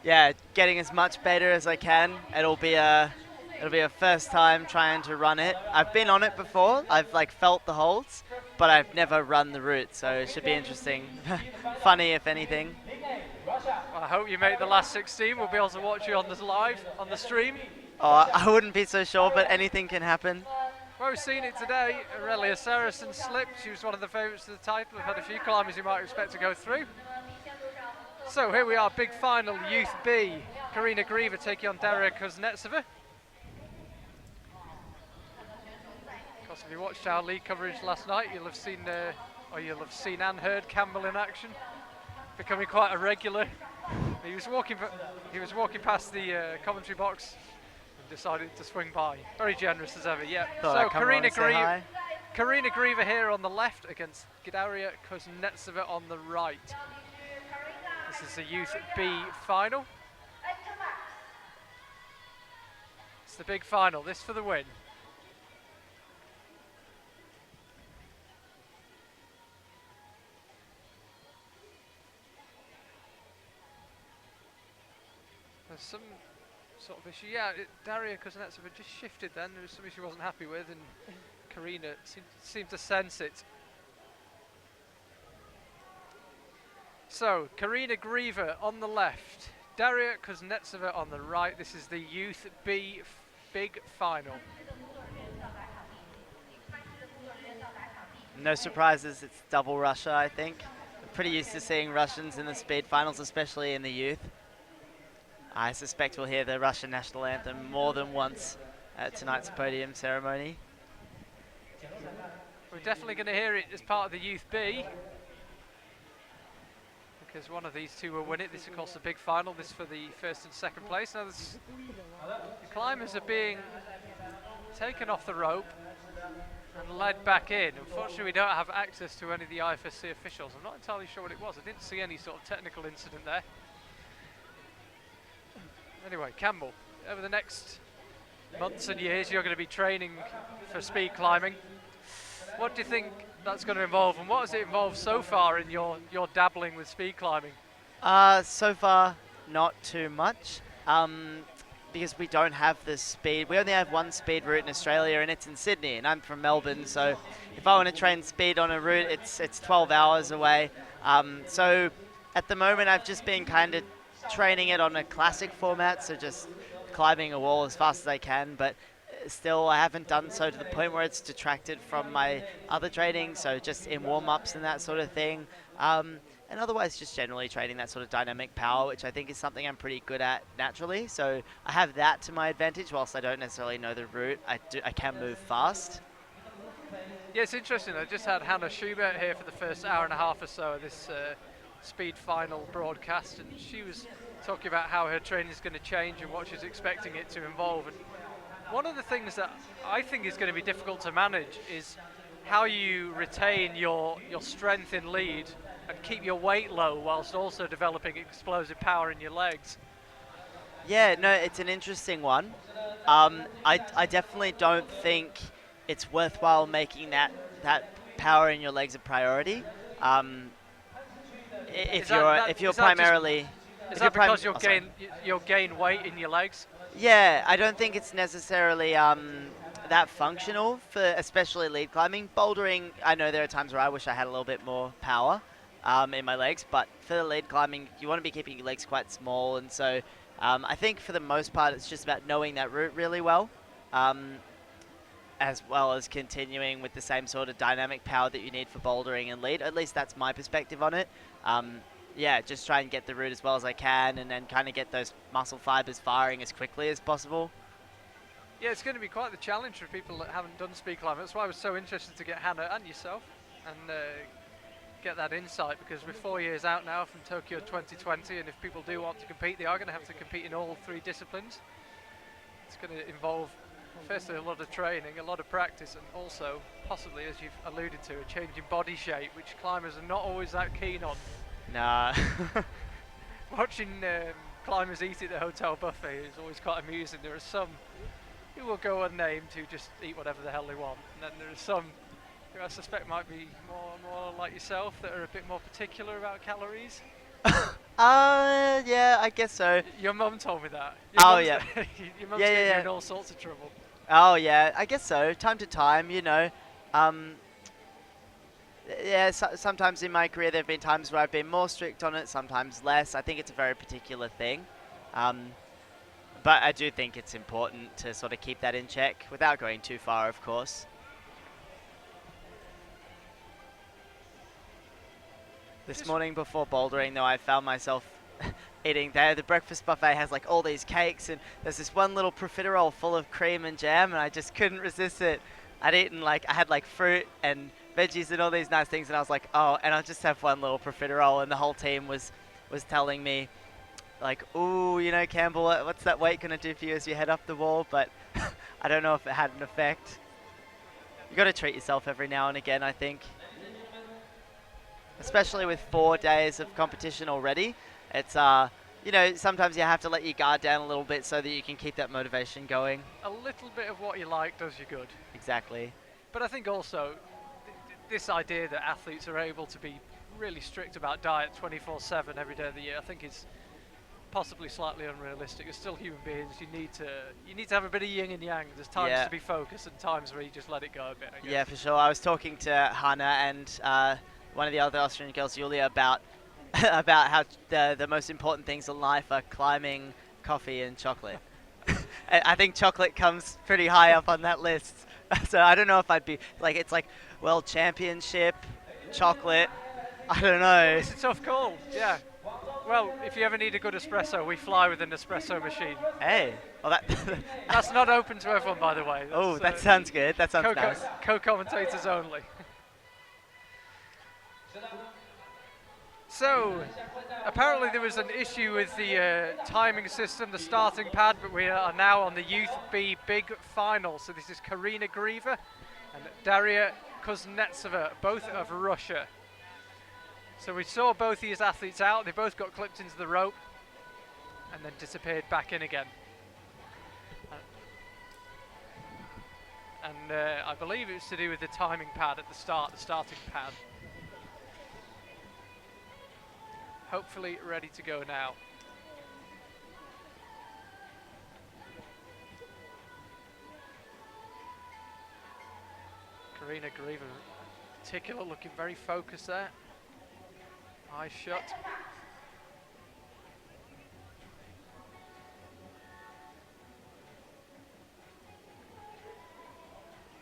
Yeah, getting as much beta as I can. It'll be a first time trying to run it. I've been on it before. I've felt the holds, but I've never run the route, so it should be interesting. Funny if anything. Well, I hope you make the last 16. We'll be able to watch you on this live on the stream. Oh, I wouldn't be so sure, but anything can happen. Well, we've seen it today. Aurelia Saracen slipped. She was one of the favourites to the title. We've had a few climbers you might expect to go through. So here we are, big final, Youth B. Karina Grieva taking on Daria Kuznetsova. Of course, if you watched our league coverage last night, you'll have seen and heard Campbell in action, becoming quite a regular. He was walking past the commentary box and decided to swing by. Very generous as ever. Yeah. So Karina Grieva here on the left against Daria Kuznetsova on the right. This is the Youth B final. It's the big final, this for the win. There's some sort of issue. Yeah, Daria Kuznetsova just shifted then. There was something she wasn't happy with, and Karina seemed to sense it. So, Karina Grieva on the left, Daria Kuznetsova on the right. This is the Youth B big final. No surprises, it's double Russia, I think. I'm pretty used to seeing Russians in the speed finals, especially in the youth. I suspect we'll hear the Russian national anthem more than once at tonight's podium ceremony. We're definitely going to hear it as part of the Youth B, because one of these two will win it. This, of course, the big final. This for the first and second place. Now, the climbers are being taken off the rope and led back in. Unfortunately, we don't have access to any of the IFSC officials. I'm not entirely sure what it was. I didn't see any sort of technical incident there. Anyway, Campbell, over the next months and years, you're going to be training for speed climbing. What do you think that's going to involve, and what has it involved so far in your dabbling with speed climbing? So far, not too much, because we don't have the speed. We only have one speed route in Australia, and it's in Sydney, and I'm from Melbourne, so if I want to train speed on a route, it's 12 hours away. So at the moment, I've just been kind of training it on a classic format, so just climbing a wall as fast as I can, but still I haven't done so to the point where it's detracted from my other training, so just in warm-ups and that sort of thing. And otherwise just generally training that sort of dynamic power, which I think is something I'm pretty good at naturally. So I have that to my advantage. Whilst I don't necessarily know the route, I can move fast. Yeah, it's interesting. I just had Hannah Schubert here for the first hour and a half or so of this speed final broadcast, and she was talking about how her training is going to change and what she's expecting it to involve. And one of the things that I think is going to be difficult to manage is how you retain your strength in lead and keep your weight low whilst also developing explosive power in your legs. Yeah, no, it's an interesting one. I definitely don't think it's worthwhile making that power in your legs a priority. If you're primarily... Is that because you'll gain weight in your legs? Yeah, I don't think it's necessarily that functional for especially lead climbing. Bouldering, I know there are times where I wish I had a little bit more power in my legs, but for the lead climbing, you want to be keeping your legs quite small, and so I think for the most part it's just about knowing that route really well, as well as continuing with the same sort of dynamic power that you need for bouldering and lead. At least that's my perspective on it. Yeah, just try and get the route as well as I can, and then kind of get those muscle fibers firing as quickly as possible. Yeah, it's going to be quite the challenge for people that haven't done speed climbing. That's why I was so interested to get Hannah and yourself and get that insight, because we're 4 years out now from Tokyo 2020, and if people do want to compete, they are going to have to compete in all three disciplines. It's going to involve, firstly, a lot of training, a lot of practice, and also, possibly, as you've alluded to, a change in body shape, which climbers are not always that keen on. Nah. Watching climbers eat at the hotel buffet is always quite amusing. There are some who will go unnamed who just eat whatever the hell they want, and then there are some who I suspect might be more like yourself that are a bit more particular about calories. Yeah, I guess so. Your mum told me that. Yeah. Your mum's getting you in all sorts of trouble. Oh yeah, I guess so. Time to time, you know. Yeah, sometimes in my career there have been times where I've been more strict on it, sometimes less. I think it's a very particular thing. But I do think it's important to sort of keep that in check without going too far, of course. This morning before bouldering, though, I found myself eating there. The breakfast buffet has like all these cakes, and there's this one little profiterole full of cream and jam, and I just couldn't resist it. I had like fruit and veggies and all these nice things, and I was like, oh, and I'll just have one little profiterole, and the whole team was telling me, like, ooh, you know, Campbell, what's that weight going to do for you as you head up the wall? But I don't know if it had an effect. You got to treat yourself every now and again, I think. Especially with 4 days of competition already. It's, you know, sometimes you have to let your guard down a little bit so that you can keep that motivation going. A little bit of what you like does you good. Exactly. But I think also this idea that athletes are able to be really strict about diet 24/7 every day of the year, I think is possibly slightly unrealistic. You're still human beings. You need to have a bit of yin and yang. There's times to be focused and times where you just let it go a bit, I guess. Yeah, for sure. I was talking to Hannah and one of the other Austrian girls, Julia, about how the most important things in life are climbing, coffee, and chocolate. I think chocolate comes pretty high up on that list. So I don't know if I'd be like, it's like World Championship, chocolate. I don't know. It's a tough call. Yeah. Well, if you ever need a good espresso, we fly with an espresso machine. Hey, well that's not open to everyone, by the way. Oh, that sounds good. That sounds nice. Co-commentators only. So, apparently there was an issue with the timing system, the starting pad, but we are now on the Youth B Big Final. So this is Karina Grieva and Daria Kuznetsova, both of Russia. So we saw both these athletes out, they both got clipped into the rope and then disappeared back in again. And I believe it was to do with the timing pad at the start, the starting pad. Hopefully ready to go now. Karina Grieva, in particular, looking very focused there. Eyes shut.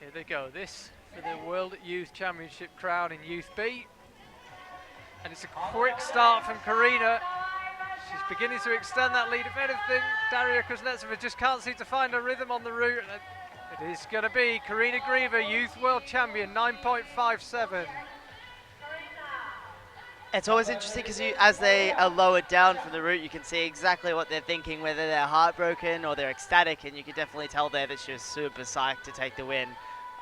Here they go. This for the World Youth Championship crown in Youth B. And it's a quick start from Karina. She's beginning to extend that lead. If anything, Daria Kuznetsova just can't seem to find a rhythm on the route. It is going to be Karina Grieva, Youth World Champion, 9.57. It's always interesting because as they are lowered down from the route, you can see exactly what they're thinking, whether they're heartbroken or they're ecstatic, and you can definitely tell there that she was super psyched to take the win.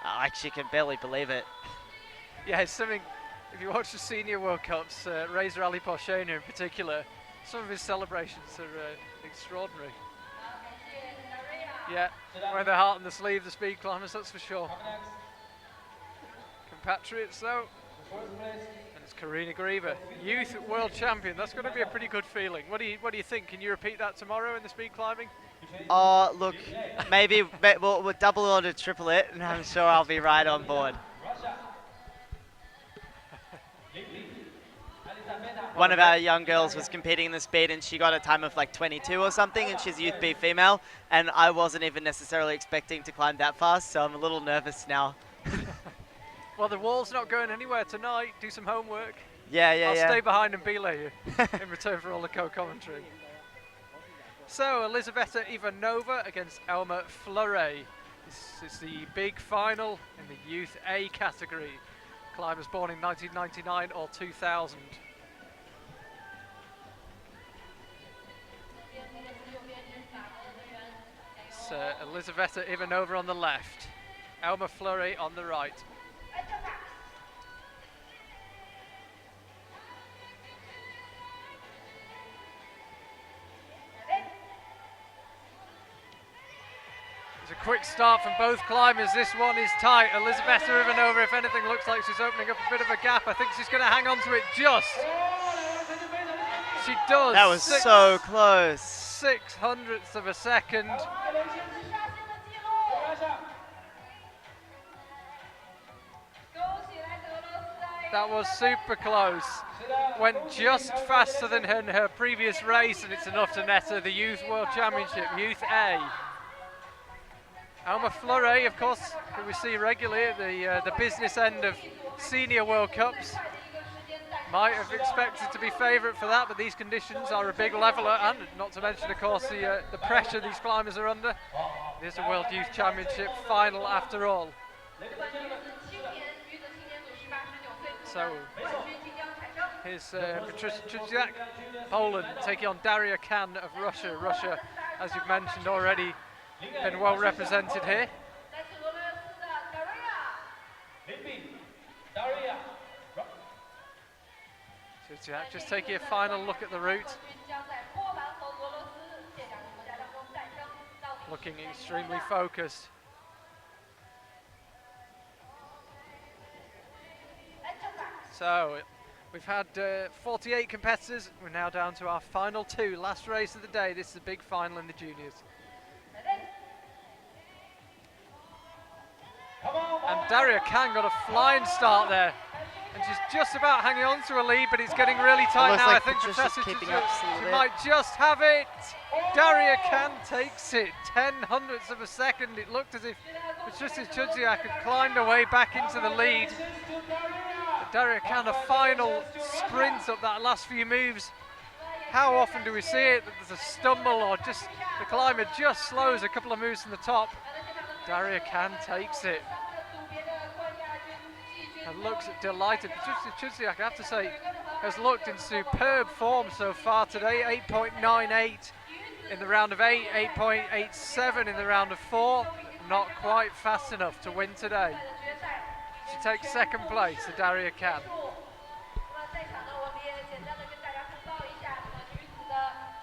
Like she can barely believe it. Yeah, it's something, if you watch the Senior World Cups, Reza Ali Porshena in particular, some of his celebrations are extraordinary. Yeah, wearing their heart on the sleeve, the speed climbers, that's for sure. Compatriots though. And it's Karina Grieva, Youth World Champion. That's going to be a pretty good feeling. What do you think? Can you repeat that tomorrow in the speed climbing? Oh, look, maybe we'll double or triple it, and I'm sure I'll be right on board. One of our young girls was competing in the speed, and she got a time of like 22 or something, and she's a Youth B female, and I wasn't even necessarily expecting to climb that fast, so I'm a little nervous now. Well, the wall's not going anywhere tonight. Do some homework. Yeah. I'll stay behind and belay you in return for all the co-commentary. So, Elizaveta Ivanova against Elma Fleuret. This is the big final in the Youth A category. Climbers born in 1999 or 2000. So, Elizaveta Ivanova on the left, Elma Fleuret on the right. It's a quick start from both climbers. This one is tight. Elizaveta Ivanova, if anything, looks like she's opening up a bit of a gap. I think she's going to hang on to it just. She does. That was so close. 0.06 of a second. That was super close. Went just faster than her in her previous race, and it's enough to net her the Youth World Championship, Youth A. Elma Fleuret, of course, who we see regularly at the business end of Senior World Cups. Might have expected to be favourite for that, but these conditions are a big leveller, and not to mention, of course, the pressure these climbers are under. It is a World Youth Championship final after all. So, here's Patricia Chudziak, Poland, taking on Daria Kan of Russia. Russia, as you've mentioned already, been well represented here. Chudziak just taking a final look at the route. Looking extremely focused. So, we've had 48 competitors. We're now down to our final two. Last race of the day. This is a big final in the juniors. And Daria Kan got a flying start there. And she's just about hanging on to a lead, but it's getting really tight now. Like I think Patricia's keeping up she might just have it. Daria Kan takes it. 0.10 of a second. It looked as if Patricia Chudziak had climbed her way back into the lead. But Daria Kan, a final sprint up that last few moves. How often do we see it that there's a stumble or just the climber just slows a couple of moves from the top? Daria Kan takes it. and looks delighted. Chudziak, I have to say, has looked in superb form so far today. 8.98 in the round of 8, 8.87 in the round of 4. Not quite fast enough to win today. She takes second place, the Daria Kan. 那么在场呢，我们也简单的跟大家通报一下，那么女子的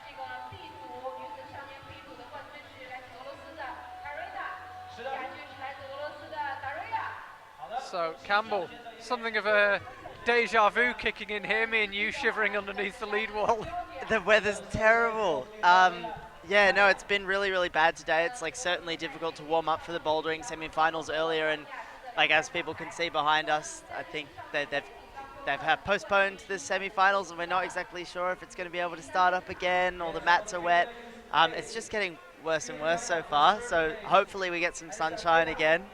这个 B 组，女子少年 B 组的冠军是来自俄罗斯的 Arina， 亚军是来自俄罗斯的 Daria。 So Campbell, something of a deja vu kicking in here, me and you shivering underneath the lead wall. The weather's terrible. Yeah, no, it's been really, really bad today. It's like certainly difficult to warm up for the bouldering semi-finals earlier, and like as people can see behind us, I think that they've postponed the semi-finals, and we're not exactly sure if it's going to be able to start up again or the mats are wet. It's just getting worse and worse so far. So hopefully we get some sunshine again.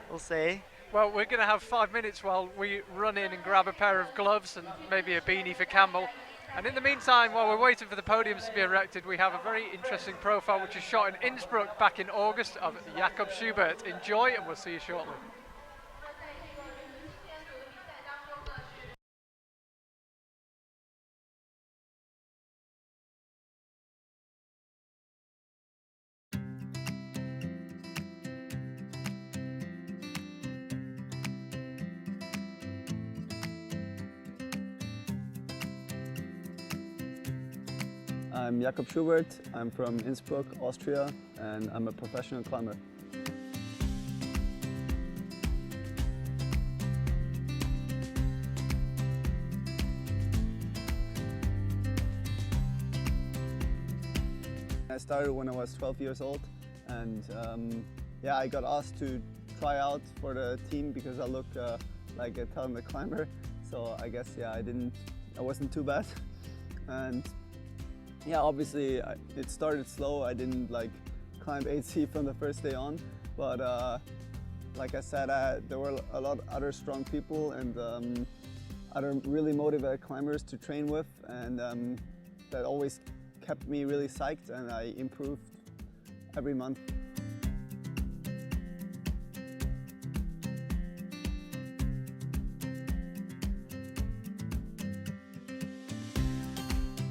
We'll see. Well, we're going to have 5 minutes while we run in and grab a pair of gloves and maybe a beanie for Campbell. And in the meantime, while we're waiting for the podiums to be erected, we have a very interesting profile which is shot in Innsbruck back in August of Jakob Schubert. Enjoy, and we'll see you shortly. I'm Jakob Schubert, I'm from Innsbruck, Austria, and I'm a professional climber. I started when I was 12 years old, and yeah, I got asked to try out for the team because I look like a talented climber. So I guess, yeah, I wasn't too bad. And yeah, obviously it started slow. I didn't like climb 8C from the first day on, but like I said, there were a lot of other strong people and other really motivated climbers to train with, and that always kept me really psyched, and I improved every month.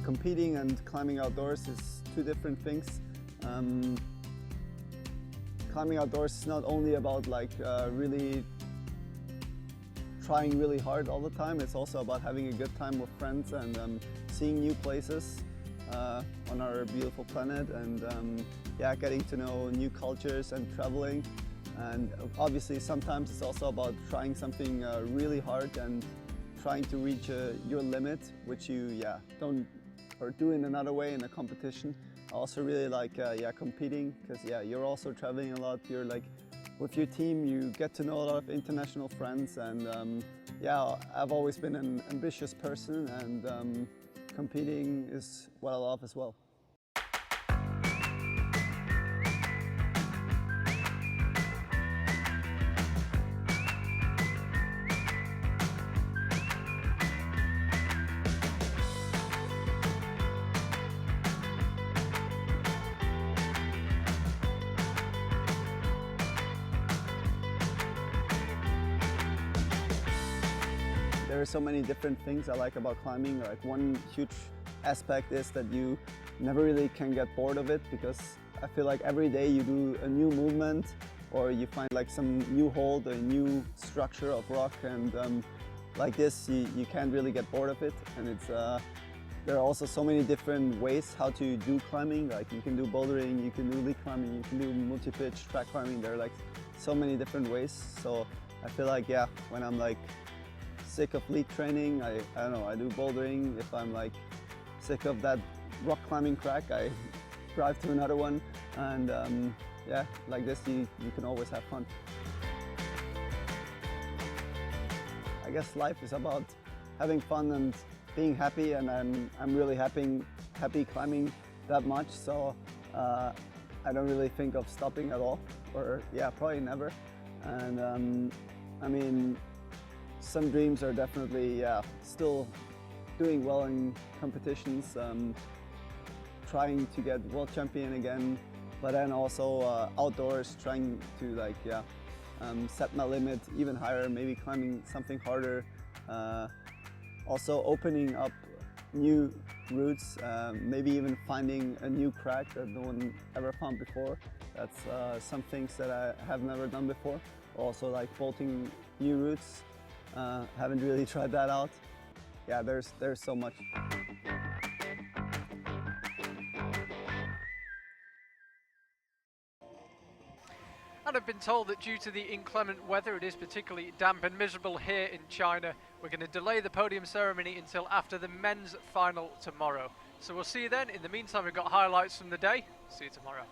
Competing and climbing outdoors is two different things. Climbing outdoors is not only about like really trying really hard all the time, it's also about having a good time with friends and seeing new places on our beautiful planet, and yeah, getting to know new cultures and traveling. And obviously sometimes it's also about trying something really hard and trying to reach your limit, which you don't or do in another way in a competition. I also really like competing, because you're also traveling a lot. You're like with your team, you get to know a lot of international friends, and yeah, I've always been an ambitious person, and competing is what I love as well. There are so many different things I like about climbing. Like one huge aspect is that you never really can get bored of it, because I feel like every day you do a new movement, or you find like some new hold, a new structure of rock, and like this you can't really get bored of it. And it's there are also so many different ways how to do climbing. Like you can do bouldering, you can do lead climbing, you can do multi-pitch track climbing. There are like so many different ways. So I feel like, yeah, when I'm like sick of lead training, I don't know, I do bouldering. If I'm like sick of that rock climbing crack, I drive to another one, and yeah, like this you can always have fun. I guess life is about having fun and being happy, and I'm really happy climbing that much, so I don't really think of stopping at all, or yeah, probably never. And I mean, some dreams are definitely still doing well in competitions, trying to get world champion again, but then also outdoors trying to like set my limit even higher, maybe climbing something harder. Also opening up new routes, maybe even finding a new crack that no one ever found before. That's some things that I have never done before. Also like bolting new routes, haven't really tried that out. Yeah, there's so much. And I've been told that due to the inclement weather, it is particularly damp and miserable here in China. We're going to delay the podium ceremony until after the men's final tomorrow. So we'll see you then. In the meantime, we've got highlights from the day. See you tomorrow.